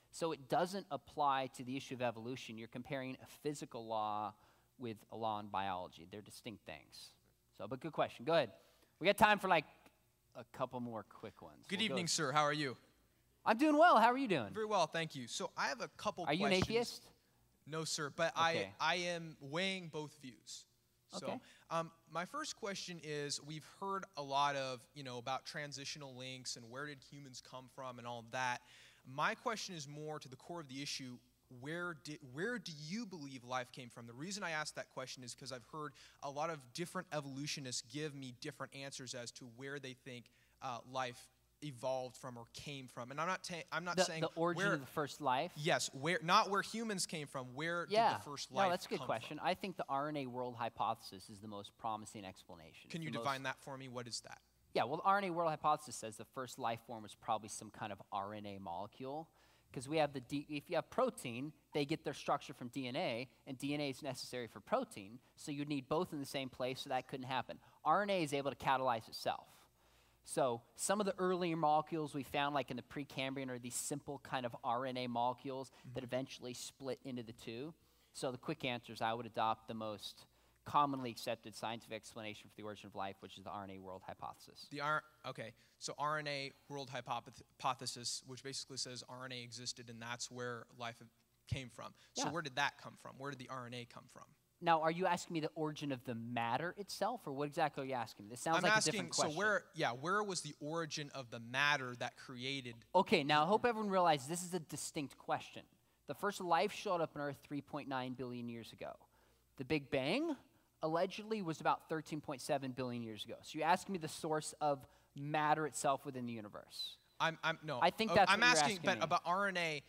So it doesn't apply to the issue of evolution. You're comparing a physical law with a law in biology. They're distinct things. So, but good question. Go ahead. We got time for like a couple more quick ones. Good evening, sir. How are you? I'm doing well. How are you doing? Very well, thank you. So I have a couple questions. Are you an atheist? No, sir, but okay. I am weighing both views. Okay. So my first question is, we've heard a lot of, about transitional links and where did humans come from and all of that. My question is more to the core of the issue. Where do you believe life came from? The reason I ask that question is because I've heard a lot of different evolutionists give me different answers as to where they think life evolved from or came from. And I'm not saying the origin of the first life. Yes, not where humans came from. Where did the first life? No, that's a good question. From? I think the RNA world hypothesis is the most promising explanation. Can you define that for me? What is that? Yeah, well, the RNA world hypothesis says the first life form was probably some kind of RNA molecule, because we have if you have protein, they get their structure from DNA, and DNA is necessary for protein, so you'd need both in the same place, so that couldn't happen. RNA is able to catalyze itself. So some of the earlier molecules we found, like in the Precambrian, are these simple kind of RNA molecules that eventually split into the two. So the quick answer is I would adopt the most commonly accepted scientific explanation for the origin of life, which is the RNA world hypothesis. Okay, so RNA world hypothesis, which basically says RNA existed and that's where life came from. So where did that come from? Where did the RNA come from? Now, are you asking me the origin of the matter itself, or what exactly are you asking me? This sounds like a different question. So where was the origin of the matter that created? Okay, now I hope everyone realizes this is a distinct question. The first life showed up on Earth 3.9 billion years ago. The Big Bang allegedly was about 13.7 billion years ago. So you're asking me the source of matter itself within the universe. No. I think that's I'm what you're asking, but me. about RNA,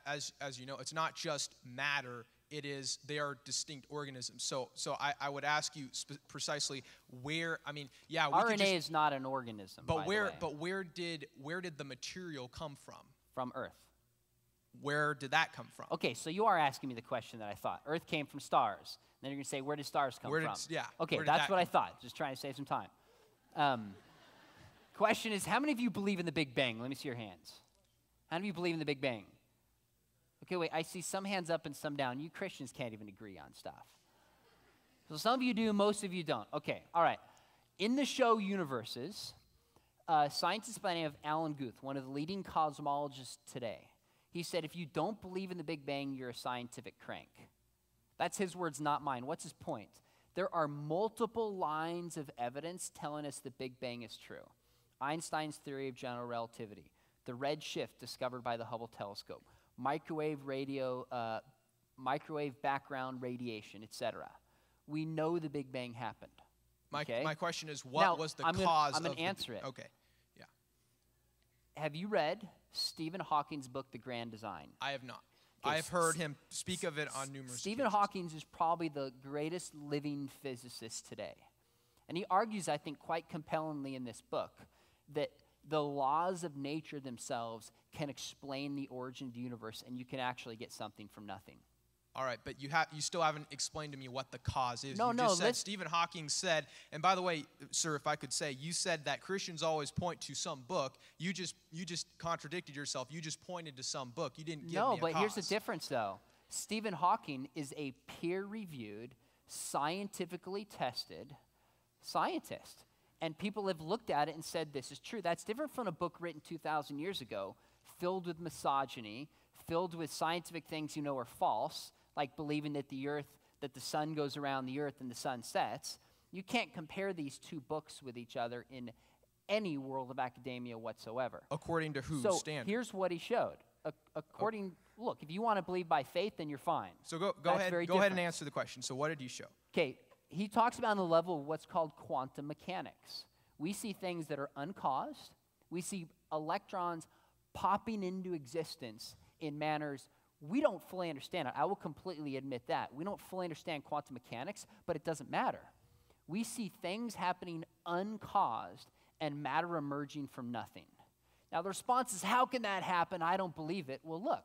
as you know, it's not just matter. They are distinct organisms. So I would ask you precisely where. I mean, yeah, RNA is not an organism. But where did the material come from? From Earth. Where did that come from? Okay, so you are asking me the question that I thought. Earth came from stars. Then you're going to say, where did stars come from? Yeah. Okay, that's what I thought. Just trying to save some time. Question is, how many of you believe in the Big Bang? Let me see your hands. How many of you believe in the Big Bang? Okay, wait, I see some hands up and some down. You Christians can't even agree on stuff. So some of you do, most of you don't. Okay, all right. In the show Universes, scientist by the name of Alan Guth, one of the leading cosmologists today, he said, if you don't believe in the Big Bang, you're a scientific crank. That's his words, not mine. What's his point? There are multiple lines of evidence telling us the Big Bang is true. Einstein's theory of general relativity, the red shift discovered by the Hubble telescope, microwave background radiation, etc. We know the Big Bang happened. My question is, what was the cause of I'm going to answer it. Okay, yeah. Have you read Stephen Hawking's book, The Grand Design? I have not. I've heard him speak of it on numerous Stephen occasions. Hawking is probably the greatest living physicist today. And he argues, I think, quite compellingly in this book that the laws of nature themselves can explain the origin of the universe, and you can actually get something from nothing. All right, but you still haven't explained to me what the cause is. No, you just said Stephen Hawking said, and by the way, sir, if I could say, you said that Christians always point to some book. You just contradicted yourself. You just pointed to some book. You didn't give me a No, but cause. here's the difference, though. Stephen Hawking is a peer-reviewed, scientifically tested scientist. And people have looked at it and said this is true. That's different from a book written 2,000 years ago filled with misogyny, filled with scientific things you know are false, like believing that that the sun goes around the earth and the sun sets. You can't compare these two books with each other in any world of academia whatsoever. According to whose so standard? Here's what he showed. Look, if you want to believe by faith, then you're fine. So go ahead and answer the question. So what did he show? Okay, he talks about on the level of what's called quantum mechanics. We see things that are uncaused. We see electrons popping into existence in manners we don't fully understand. I will completely admit that. We don't fully understand quantum mechanics, but it doesn't matter. We see things happening uncaused and matter emerging from nothing. Now, the response is, how can that happen? I don't believe it. Well, look,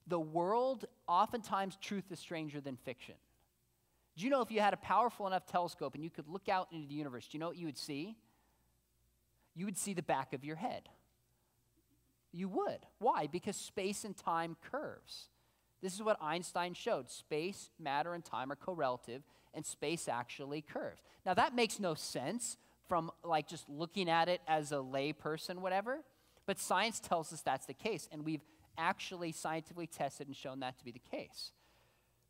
the world, oftentimes truth is stranger than fiction. Do you know if you had a powerful enough telescope and you could look out into the universe, do you know what you would see? You would see the back of your head. You would. Why? Because space and time curves. This is what Einstein showed. Space, matter, and time are correlative, and space actually curves. Now, that makes no sense from like just looking at it as a lay person, whatever, but science tells us that's the case, and we've actually scientifically tested and shown that to be the case.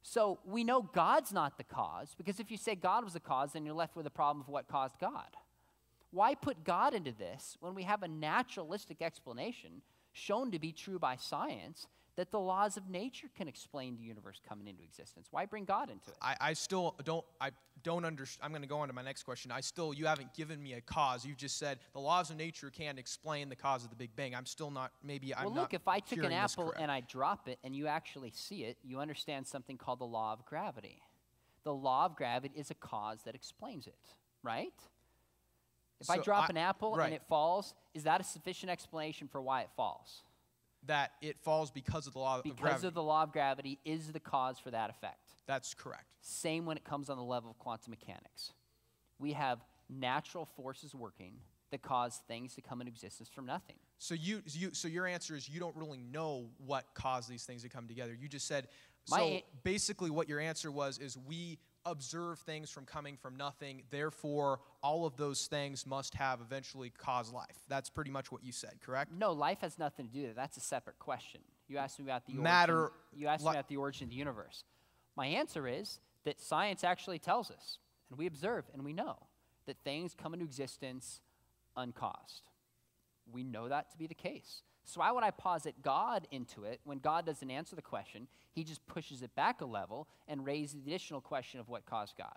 So we know God's not the cause, because if you say God was the cause, then you're left with the problem of what caused God. Why put God into this when we have a naturalistic explanation shown to be true by science that the laws of nature can explain the universe coming into existence? Why bring God into it? I still don't understand. I'm going to go on to my next question. You haven't given me a cause. You've just said the laws of nature can't explain the cause of the Big Bang. I'm still not, Well, look, if I took an apple and I drop it and you actually see it, you understand something called the law of gravity. The law of gravity is a cause that explains it, right? If I drop an apple and it falls, is that a sufficient explanation for why it falls? That it falls because of the law of gravity. Because of the law of gravity is the cause for that effect. That's correct. Same when it comes on the level of quantum mechanics. We have natural forces working that cause things to come into existence from nothing. So your answer is you don't really know what caused these things to come together. You just said, basically what your answer was is we observe things from coming from nothing, therefore all of those things must have eventually caused life. That's pretty much what you said, correct? No, life has nothing to do with it. That's a separate question. You asked me about the origin. You asked me about the origin of the universe. My answer is that science actually tells us, and we observe and we know, that things come into existence uncaused. We know that to be the case. So why would I posit God into it when God doesn't answer the question? He just pushes it back a level and raises the additional question of what caused God.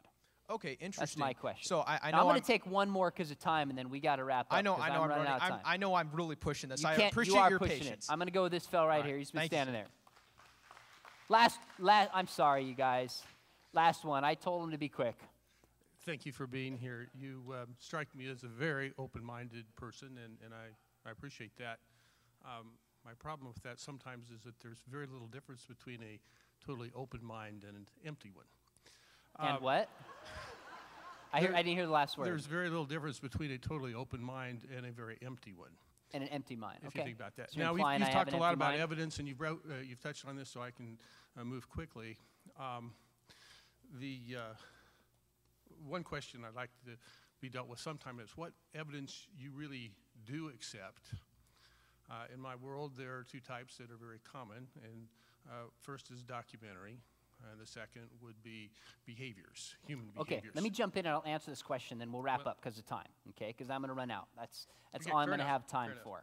Okay, interesting. That's my question. So I know I'm going to take one more because of time, and then we got to wrap up. I'm running out of time. I know I'm really pushing this. I you appreciate are your pushing patience. I'm going to go with this fella right here. He's been standing there. I'm sorry, you guys. Last one. I told him to be quick. Thank you for being here. You strike me as a very open-minded person, and I appreciate that. My problem with that sometimes is that there's very little difference between a totally open mind and an empty one. And what? I didn't hear the last word. There's very little difference between a totally open mind and a very empty one. And an empty mind. If you think about that. So now, you've talked a lot about evidence, and you've touched on this, so I can move quickly. The one question I'd like to be dealt with sometime is what evidence you really do accept. In my world, there are two types that are very common, and first is documentary, and the second would be behaviors, human behaviors. Okay, let me jump in and I'll answer this question, then we'll wrap up because of time, okay? Because I'm going to run out. That's okay, all I'm going to have time for.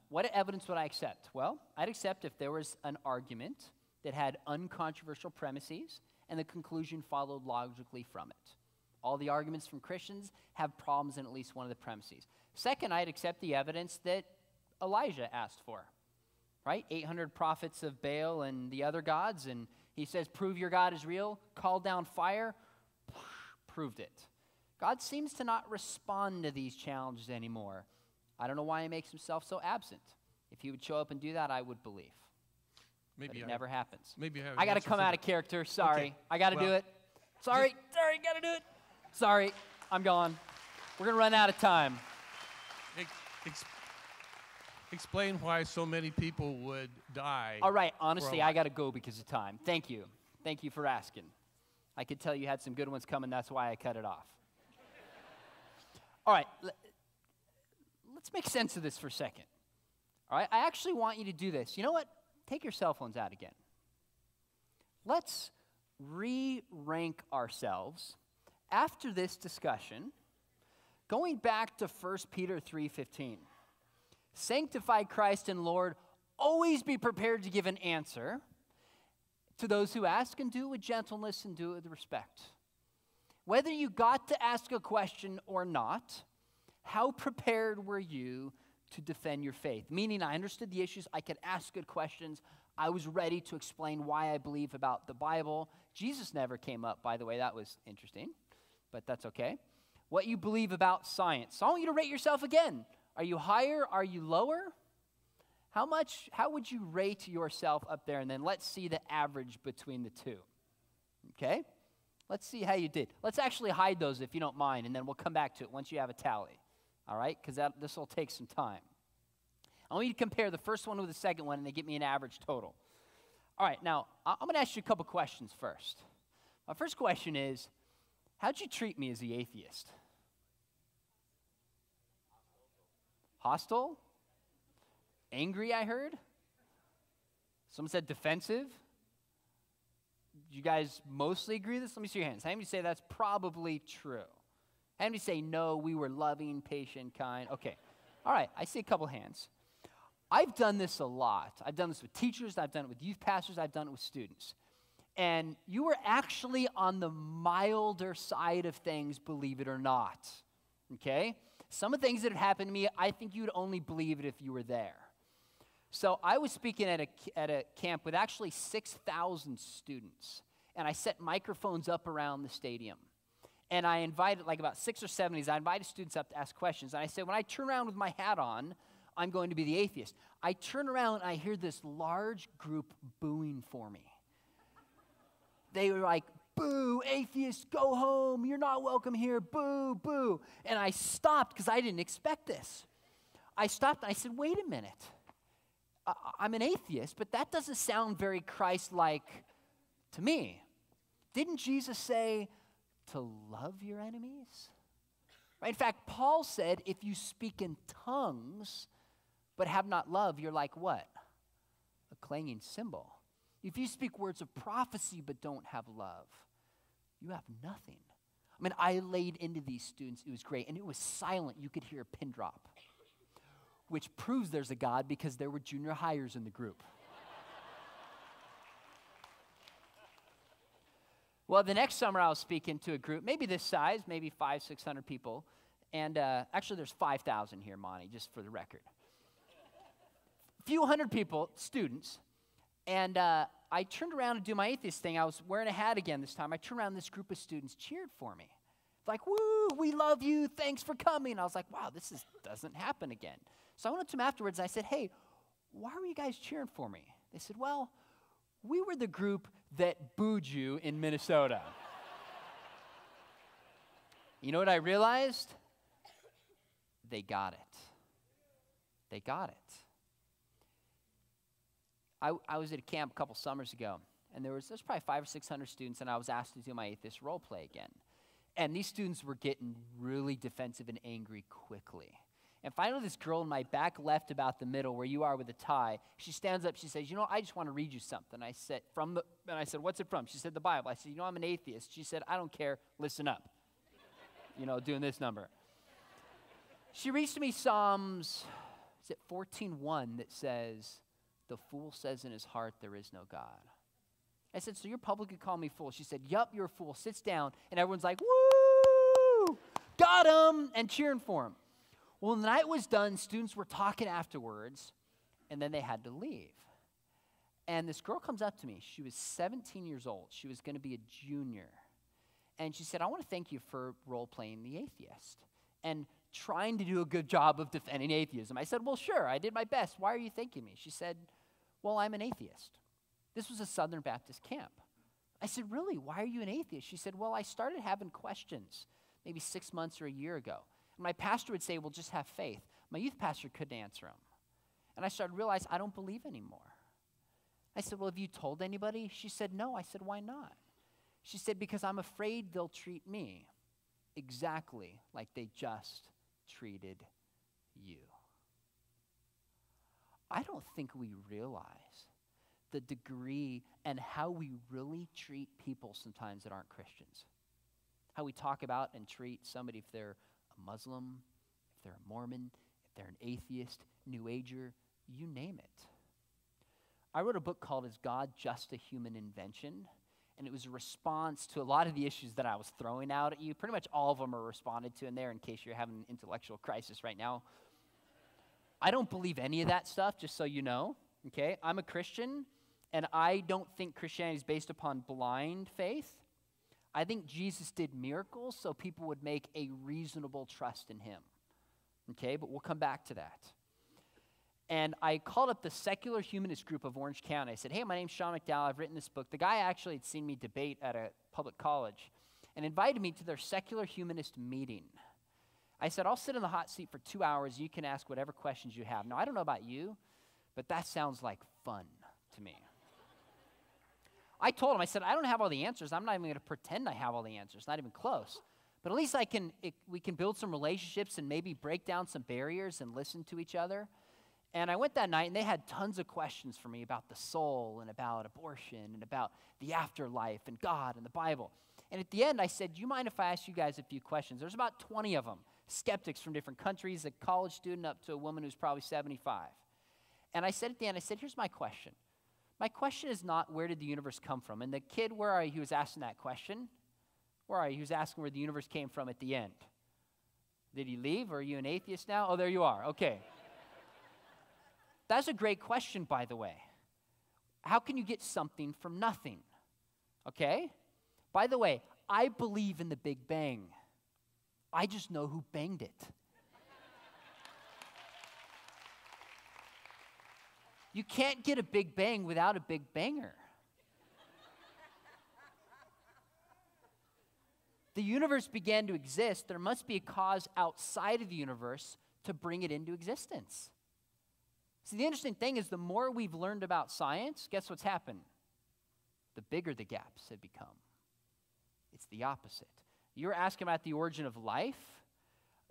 What evidence would I accept? Well, I'd accept if there was an argument that had uncontroversial premises and the conclusion followed logically from it. All the arguments from Christians have problems in at least one of the premises. Second, I'd accept the evidence that Elijah asked for, right? 800 prophets of Baal and the other gods, and he says, prove your God is real, call down fire, proved it. God seems to not respond to these challenges anymore. I don't know why he makes himself so absent. If he would show up and do that, I would believe. Maybe it never happens. Maybe I got to come out of character. Sorry. Okay. I got to do it. Sorry, got to do it. Sorry, I'm gone. We're going to run out of time. Explain why so many people would die. All right, honestly, I got to go because of time. Thank you. Thank you for asking. I could tell you had some good ones coming. That's why I cut it off. All right, let's make sense of this for a second. All right? I actually want you to do this. You know what? Take your cell phones out again. Let's re-rank ourselves after this discussion, going back to 1 Peter 3:15. Sanctify Christ and Lord, always be prepared to give an answer to those who ask, and do it with gentleness and do it with respect. Whether you got to ask a question or not, how prepared were you to defend your faith? Meaning, I understood the issues, I could ask good questions, I was ready to explain why I believe about the Bible. Jesus never came up, by the way, that was interesting, but that's okay. What you believe about science. So I want you to rate yourself again. Are you higher? Are you lower? How would you rate yourself up there? And then let's see the average between the two. Okay? Let's see how you did. Let's actually hide those if you don't mind, and then we'll come back to it once you have a tally. All right? Because this will take some time. I want you to compare the first one with the second one, and they give me an average total. All right, now, I'm going to ask you a couple questions first. My first question is, how'd you treat me as the atheist? Hostile? Angry, I heard? Someone said defensive? You guys mostly agree with this? Let me see your hands. How many say that's probably true? How many say no, we were loving, patient, kind? Okay. All right, I see a couple hands. I've done this a lot. I've done this with teachers, I've done it with youth pastors, I've done it with students. And you were actually on the milder side of things, believe it or not. Okay? Some of the things that have happened to me, I think you would only believe it if you were there. So I was speaking at a camp with actually 6,000 students, and I set microphones up around the stadium. And I invited, like about 6 or 7 of these, I invited students up to ask questions. And I said, when I turn around with my hat on, I'm going to be the atheist. I turn around, and I hear this large group booing for me. They were like, boo, atheist, go home, you're not welcome here, boo, boo. And I stopped because I didn't expect this. I stopped, and I said, wait a minute. I'm an atheist, but that doesn't sound very Christ-like to me. Didn't Jesus say to love your enemies? Right? In fact, Paul said, if you speak in tongues but have not love, you're like what? A clanging cymbal. If you speak words of prophecy but don't have love, you have nothing. I mean, I laid into these students. It was great, and it was silent. You could hear a pin drop, which proves there's a God because there were junior hires in the group. Well, the next summer I was speaking to a group, maybe this size, maybe 500, 600 people. And actually there's 5,000 here, Monty, just for the record. A few hundred people, students. And I turned around to do my atheist thing. I was wearing a hat again this time. I turned around, this group of students cheered for me. Like, woo, we love you, thanks for coming. I was like, wow, doesn't happen again. So I went up to them afterwards and I said, hey, why were you guys cheering for me? They said, well, we were the group that booed you in Minnesota. You know what I realized? They got it. They got it. I was at a camp a couple summers ago, and there's probably 500 or 600 students, and I was asked to do my atheist role play again. And these students were getting really defensive and angry quickly. And finally, this girl in my back left about the middle, where you are with a tie, she stands up, she says, you know, I just want to read you something. I said, what's it from? She said, the Bible. I said, you know, I'm an atheist. She said, I don't care, listen up. You know, doing this number. She reads to me Psalms, 14:1 that says, the fool says in his heart, there is no God. I said, so you're publicly calling me fool? She said, yup, you're a fool. Sits down, and everyone's like, woo, got him, and cheering for him. Well, when the night was done, students were talking afterwards, and then they had to leave. And this girl comes up to me. She was 17 years old. She was going to be a junior. And she said, I want to thank you for role-playing the atheist and trying to do a good job of defending atheism. I said, well, sure, I did my best. Why are you thanking me? She said, well, I'm an atheist. This was a Southern Baptist camp. I said, really? Why are you an atheist? She said, well, I started having questions maybe 6 months or a year ago. And my pastor would say, well, just have faith. My youth pastor couldn't answer him. And I started to realize I don't believe anymore. I said, well, have you told anybody? She said, no. I said, why not? She said, because I'm afraid they'll treat me exactly like they just treated you. I don't think we realize the degree and how we really treat people sometimes that aren't Christians. How we talk about and treat somebody if they're a Muslim, if they're a Mormon, if they're an atheist, New Ager, you name it. I wrote a book called Is God Just a Human Invention? And it was a response to a lot of the issues that I was throwing out at you. Pretty much all of them are responded to in there in case you're having an intellectual crisis right now. I don't believe any of that stuff, just so you know, okay? I'm a Christian, and I don't think Christianity is based upon blind faith. I think Jesus did miracles so people would make a reasonable trust in him, okay? But we'll come back to that. And I called up the secular humanist group of Orange County. I said, hey, my name's Sean Mcdowell. I've written this book. The guy actually had seen me debate at a public college and invited me to their secular humanist meeting. I said, I'll sit in the hot seat for 2 hours. You can ask whatever questions you have. Now, I don't know about you, but that sounds like fun to me. I told him, I said, I don't have all the answers. I'm not even going to pretend I have all the answers, not even close. But at least we can build some relationships and maybe break down some barriers and listen to each other. And I went that night, and they had tons of questions for me about the soul and about abortion and about the afterlife and God and the Bible. And at the end, I said, do you mind if I ask you guys a few questions? There's about 20 of them, skeptics from different countries, a college student up to a woman who's probably 75. And I said at the end, I said, here's my question. My question is not where did the universe come from? And the kid, where are you, who was asking that question? Where are you? He was asking where the universe came from at the end. Did he leave, or are you an atheist now? Oh, there you are. Okay. That's a great question, by the way. How can you get something from nothing? Okay? By the way, I believe in the Big Bang. I just know who banged it. You can't get a Big Bang without a Big Banger. The universe began to exist. There must be a cause outside of the universe to bring it into existence. See, the interesting thing is the more we've learned about science, guess what's happened? The bigger the gaps have become. It's the opposite. You were asking about the origin of life,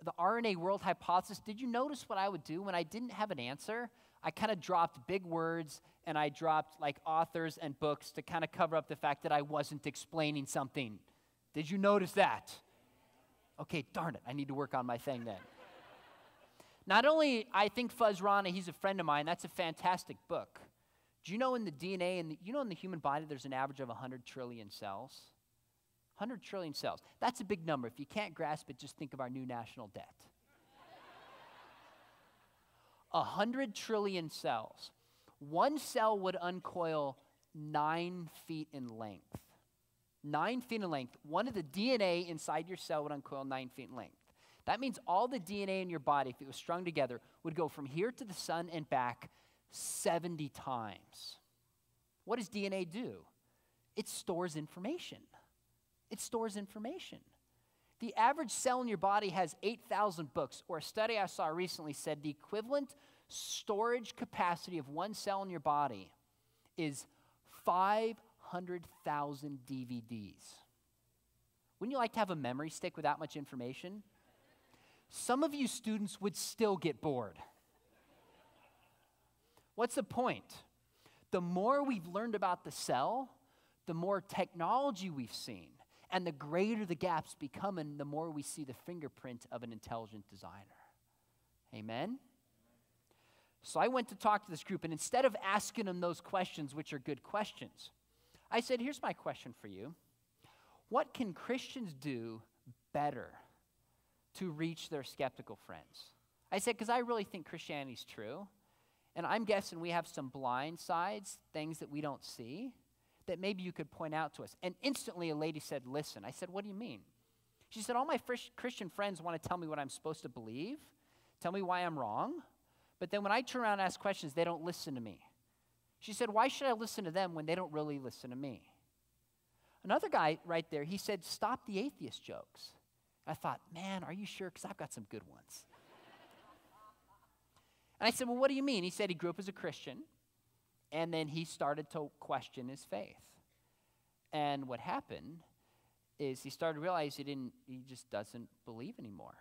the RNA world hypothesis. Did you notice what I would do when I didn't have an answer? I kind of dropped big words, and I dropped like authors and books to kind of cover up the fact that I wasn't explaining something. Did you notice that? Okay, darn it, I need to work on my thing then. Not only, I think Fuzz Rana, he's a friend of mine, that's a fantastic book. Do you know in the DNA, in the human body, there's an average of 100 trillion cells? 100 trillion cells. That's a big number. If you can't grasp it, just think of our new national debt. 100 trillion cells. One cell would uncoil 9 feet in length. 9 feet in length. One of the DNA inside your cell would uncoil 9 feet in length. That means all the DNA in your body, if it was strung together, would go from here to the sun and back 70 times. What does DNA do? It stores information. It stores information. The average cell in your body has 8,000 books, or a study I saw recently said the equivalent storage capacity of one cell in your body is 500,000 DVDs. Wouldn't you like to have a memory stick with that much information? Some of you students would still get bored. What's the point? The more we've learned about the cell, the more technology we've seen, and the greater the gaps become, and the more we see the fingerprint of an intelligent designer. Amen? So I went to talk to this group, and instead of asking them those questions, which are good questions, I said, here's my question for you. What can Christians do better to reach their skeptical friends? I said, because I really think Christianity's true, and I'm guessing we have some blind sides, things that we don't see, that maybe you could point out to us. And instantly a lady said, listen. I said, what do you mean? She said, all my Christian friends want to tell me what I'm supposed to believe, tell me why I'm wrong, but then when I turn around and ask questions, they don't listen to me. She said, why should I listen to them when they don't really listen to me? Another guy right there, he said, stop the atheist jokes. I thought, man, are you sure? Because I've got some good ones. And I said, well, what do you mean? He said he grew up as a Christian, and then he started to question his faith. And what happened is he started to realize he just doesn't believe anymore.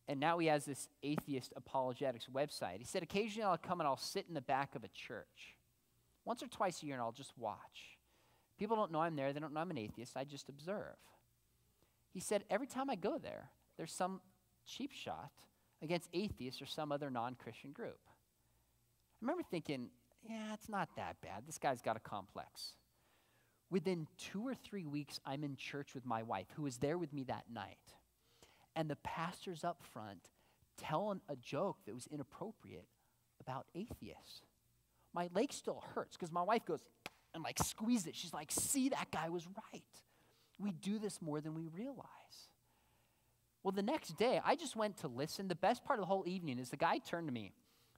And now he has this atheist apologetics website. He said, occasionally I'll come and I'll sit in the back of a church. Once or twice a year, and I'll just watch. People don't know I'm there. They don't know I'm an atheist. I just observe. He said, every time I go there, there's some cheap shot against atheists or some other non-Christian group. I remember thinking, yeah, it's not that bad. This guy's got a complex. Within 2 or 3 weeks, I'm in church with my wife, who was there with me that night. And the pastor's up front telling a joke that was inappropriate about atheists. My leg still hurts because my wife goes and like squeezed it. She's like, see, that guy was right. We do this more than we realize. Well, the next day, I just went to listen. The best part of the whole evening is the guy turned to me.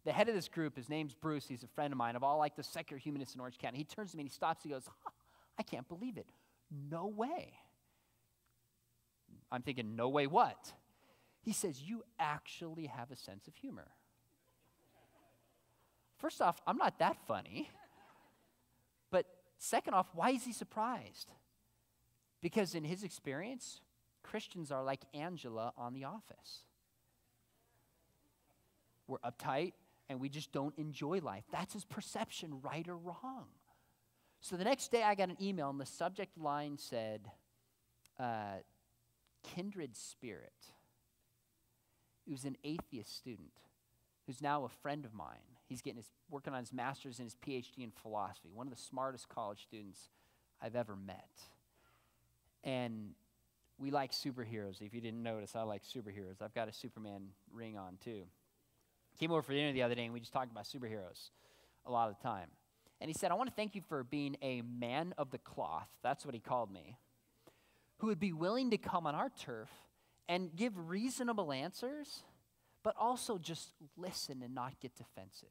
The head of this group, his name's Bruce. He's a friend of mine, of all like the secular humanists in Orange County. He turns to me and he stops. He goes, I can't believe it. No way. I'm thinking, no way what? He says, you actually have a sense of humor. First off, I'm not that funny. But second off, why is he surprised? Because in his experience, Christians are like Angela on The Office. We're uptight and we just don't enjoy life. That's his perception, right or wrong. So the next day I got an email and the subject line said, kindred spirit. It was an atheist student who's now a friend of mine. He's working on his master's and his PhD in philosophy, one of the smartest college students I've ever met. And we like superheroes. If you didn't notice, I like superheroes. I've got a Superman ring on too. Came over for dinner the other day and we just talked about superheroes a lot of the time. And he said, I want to thank you for being a man of the cloth, that's what he called me, who would be willing to come on our turf and give reasonable answers, but also just listen and not get defensive.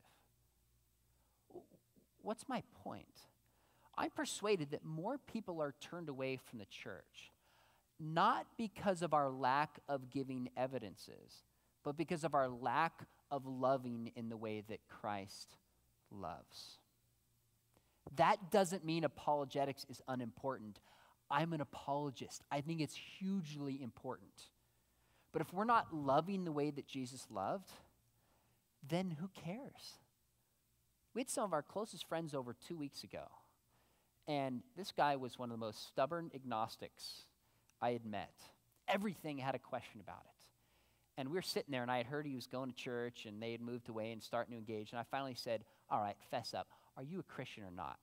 What's my point? I'm persuaded that more people are turned away from the church, not because of our lack of giving evidences, but because of our lack of loving in the way that Christ loves. That doesn't mean apologetics is unimportant. I'm an apologist. I think it's hugely important. But if we're not loving the way that Jesus loved, then who cares? We had some of our closest friends over 2 weeks ago, and this guy was one of the most stubborn agnostics I had met. Everything had a question about it. And we were sitting there, and I had heard he was going to church, and they had moved away and starting to engage. And I finally said, all right, fess up. Are you a Christian or not?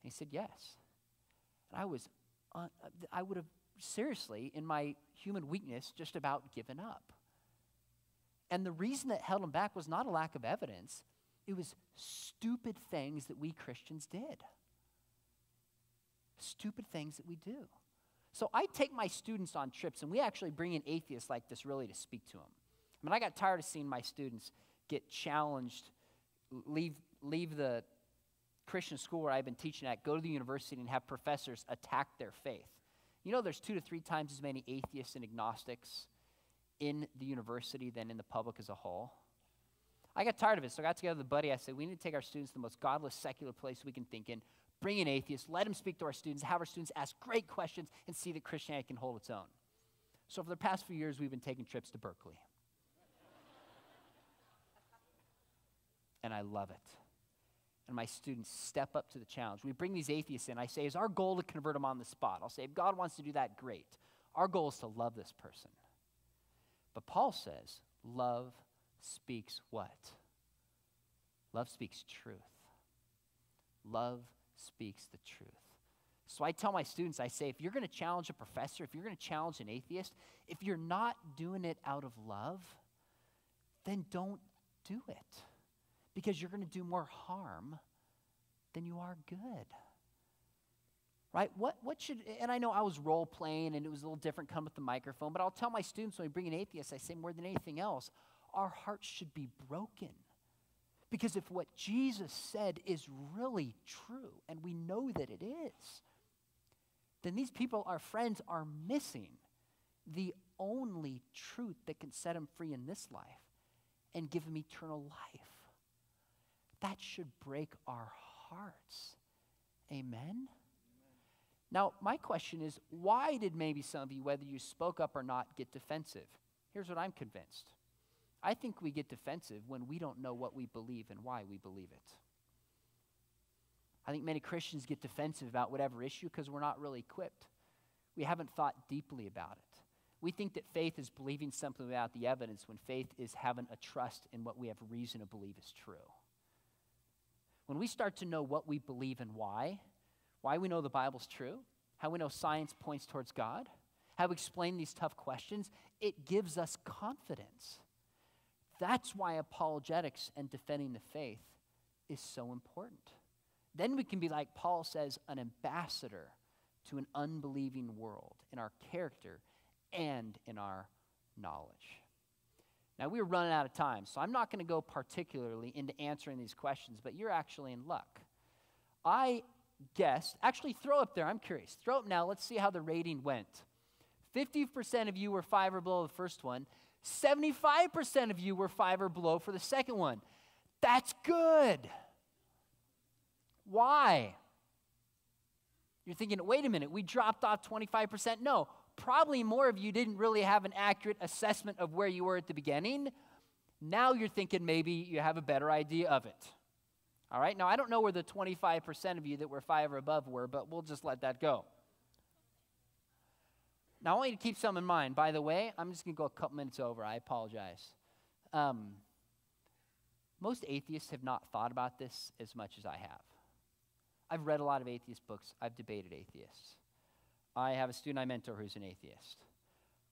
And he said, yes. And I would have seriously, in my human weakness, just about given up. And the reason that held him back was not a lack of evidence. It was stupid things that we Christians did. Stupid things that we do. So I take my students on trips, and we actually bring in atheists like this really to speak to them. I mean, I got tired of seeing my students get challenged, leave the Christian school where I've been teaching at, go to the university and have professors attack their faith. You know, there's 2 to 3 times as many atheists and agnostics in the university than in the public as a whole. I got tired of it, so I got together with a buddy. I said, we need to take our students to the most godless, secular place we can think in, bring in atheists, let them speak to our students, have our students ask great questions, and see that Christianity can hold its own. So for the past few years, we've been taking trips to Berkeley. And I love it. And my students step up to the challenge. We bring these atheists in. I say, is our goal to convert them on the spot? I'll say, if God wants to do that, great. Our goal is to love this person. But Paul says, love speaks what? Love speaks truth. Love speaks the truth. So I tell my students, I say, if you're going to challenge a professor, if you're going to challenge an atheist, if you're not doing it out of love, then don't do it. Because you're going to do more harm than you are good. Right? What should, and I know I was role playing and it was a little different coming with the microphone, but I'll tell my students when we bring in atheists, I say more than anything else, our hearts should be broken. Because if what Jesus said is really true, and we know that it is, then these people, our friends, are missing the only truth that can set them free in this life and give them eternal life. That should break our hearts. Amen? Now, my question is, why did maybe some of you, whether you spoke up or not, get defensive? Here's what I'm convinced. I think we get defensive when we don't know what we believe and why we believe it. I think many Christians get defensive about whatever issue because we're not really equipped. We haven't thought deeply about it. We think that faith is believing something without the evidence when faith is having a trust in what we have reason to believe is true. When we start to know what we believe and why we know the Bible's true, how we know science points towards God, how we explain these tough questions, it gives us confidence. That's why apologetics and defending the faith is so important. Then we can be, like Paul says, an ambassador to an unbelieving world in our character and in our knowledge. Now, we're running out of time, so I'm not going to go particularly into answering these questions, but you're actually in luck. I guessed, actually throw up there, I'm curious. Throw up now, let's see how the rating went. 50% of you were 5 or below the first one. 75% of you were 5 or below for the second one. That's good. Why? You're thinking, wait a minute, we dropped off 25%? No, probably more of you didn't really have an accurate assessment of where you were at the beginning. Now you're thinking maybe you have a better idea of it. All right, now I don't know where the 25% of you that were 5 or above were, but we'll just let that go. Now I want you to keep something in mind. By the way, I'm just going to go a couple minutes over. I apologize. Most atheists have not thought about this as much as I have. I've read a lot of atheist books. I've debated atheists. I have a student I mentor who's an atheist.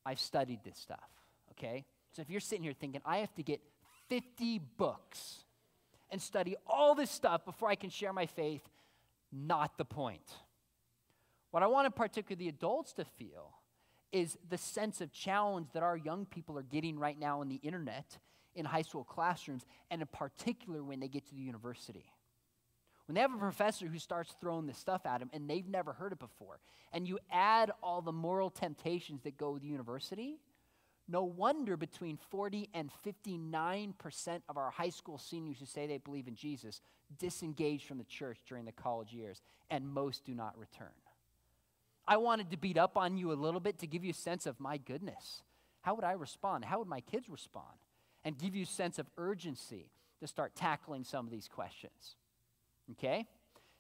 I've studied this stuff, okay? So if you're sitting here thinking, I have to get 50 books and study all this stuff before I can share my faith, not the point. What I want in particular the adults to feel is the sense of challenge that our young people are getting right now on the internet, in high school classrooms, and in particular when they get to the university. When they have a professor who starts throwing this stuff at them and they've never heard it before, and you add all the moral temptations that go with university, no wonder between 40 and 59% of our high school seniors who say they believe in Jesus disengage from the church during the college years, and most do not return. I wanted to beat up on you a little bit to give you a sense of, my goodness, how would I respond? How would my kids respond? And give you a sense of urgency to start tackling some of these questions. Okay?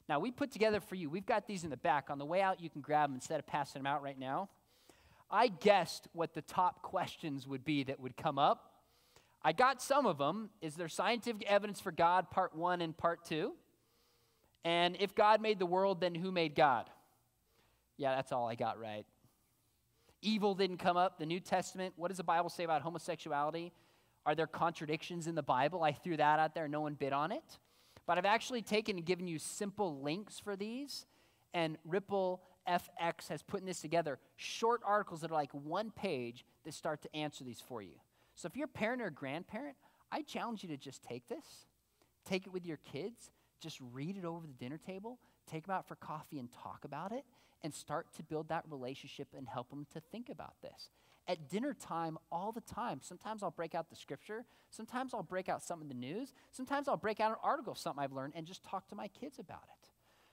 Now, we put together for you, we've got these in the back. On the way out, you can grab them instead of passing them out right now. I guessed what the top questions would be that would come up. I got some of them. Is there scientific evidence for God, part 1 and part 2? And if God made the world, then who made God? Yeah, that's all I got right. Evil didn't come up. The New Testament, what does the Bible say about homosexuality? Are there contradictions in the Bible? I threw that out there. No one bid on it. But I've actually taken and given you simple links for these, and Ripple FX has put this together, short articles that are like 1 page that start to answer these for you. So if you're a parent or a grandparent, I challenge you to just take this, take it with your kids, just read it over the dinner table, take them out for coffee and talk about it, and start to build that relationship and help them to think about this. At dinner time, all the time, sometimes I'll break out the scripture, sometimes I'll break out something in the news, sometimes I'll break out an article of something I've learned and just talk to my kids about it.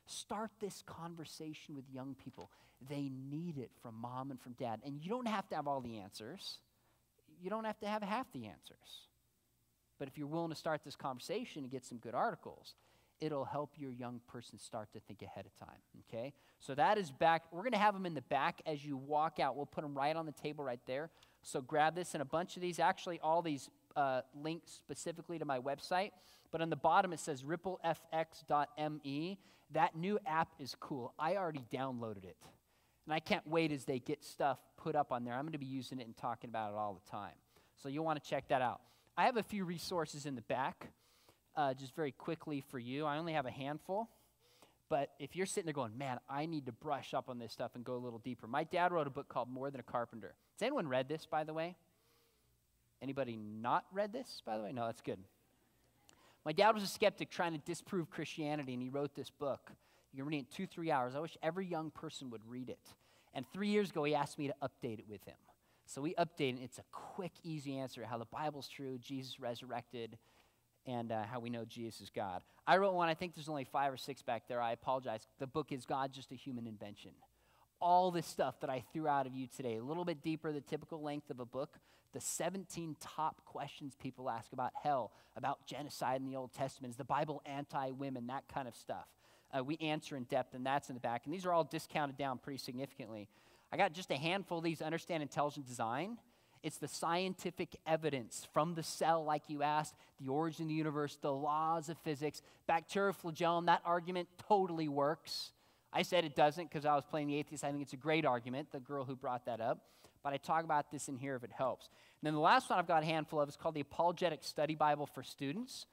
Start this conversation with young people. They need it from mom and from dad. And you don't have to have all the answers. You don't have to have half the answers. But if you're willing to start this conversation and get some good articles, it'll help your young person start to think ahead of time, okay? So that is back. We're going to have them in the back as you walk out. We'll put them right on the table right there. So grab this, and a bunch of these, actually all these links specifically to my website. But on the bottom it says ripplefx.me. That new app is cool. I already downloaded it. And I can't wait as they get stuff put up on there. I'm going to be using it and talking about it all the time. So you'll want to check that out. I have a few resources in the back. Just very quickly for you. I only have a handful, but if you're sitting there going, man, I need to brush up on this stuff and go a little deeper. My dad wrote a book called More Than a Carpenter. Has anyone read this, by the way? Anybody not read this, by the way? No, that's good. My dad was a skeptic trying to disprove Christianity, and he wrote this book. You can read it in 2-3 hours. I wish every young person would read it. And 3 years ago, he asked me to update it with him. So we updated it. It's a quick, easy answer how the Bible's true, Jesus resurrected, and how we know Jesus is God. I wrote one, I think there's only 5 or 6 back there. I apologize. The book is God, Just a Human Invention. all this stuff that I threw out of you today, a little bit deeper, the typical length of a book, the 17 top questions people ask about hell, about genocide in the Old Testament, is the Bible anti-women, that kind of stuff. We answer in depth, and that's in the back. And these are all discounted down pretty significantly. I got just a handful of these. Understand Intelligent Design. It's the scientific evidence from the cell, like you asked, the origin of the universe, the laws of physics, bacterial flagellum. That argument totally works. I said it doesn't because I was playing the atheist. I think it's a great argument, the girl who brought that up. But I talk about this in here if it helps. And then the last one I've got a handful of is called the Apologetic Study Bible for Students.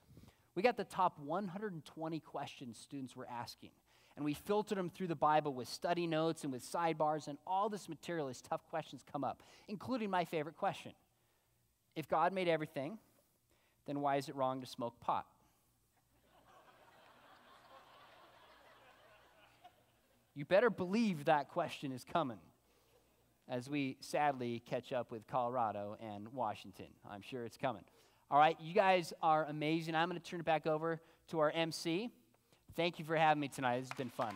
We got the top 120 questions students were asking. And we filtered them through the Bible with study notes and with sidebars, and all this material as tough questions come up, including my favorite question. If God made everything, then why is it wrong to smoke pot? You better believe that question is coming as we sadly catch up with Colorado and Washington. I'm sure it's coming. All right, you guys are amazing. I'm going to turn it back over to our MC. Thank you for having me tonight. This has been fun.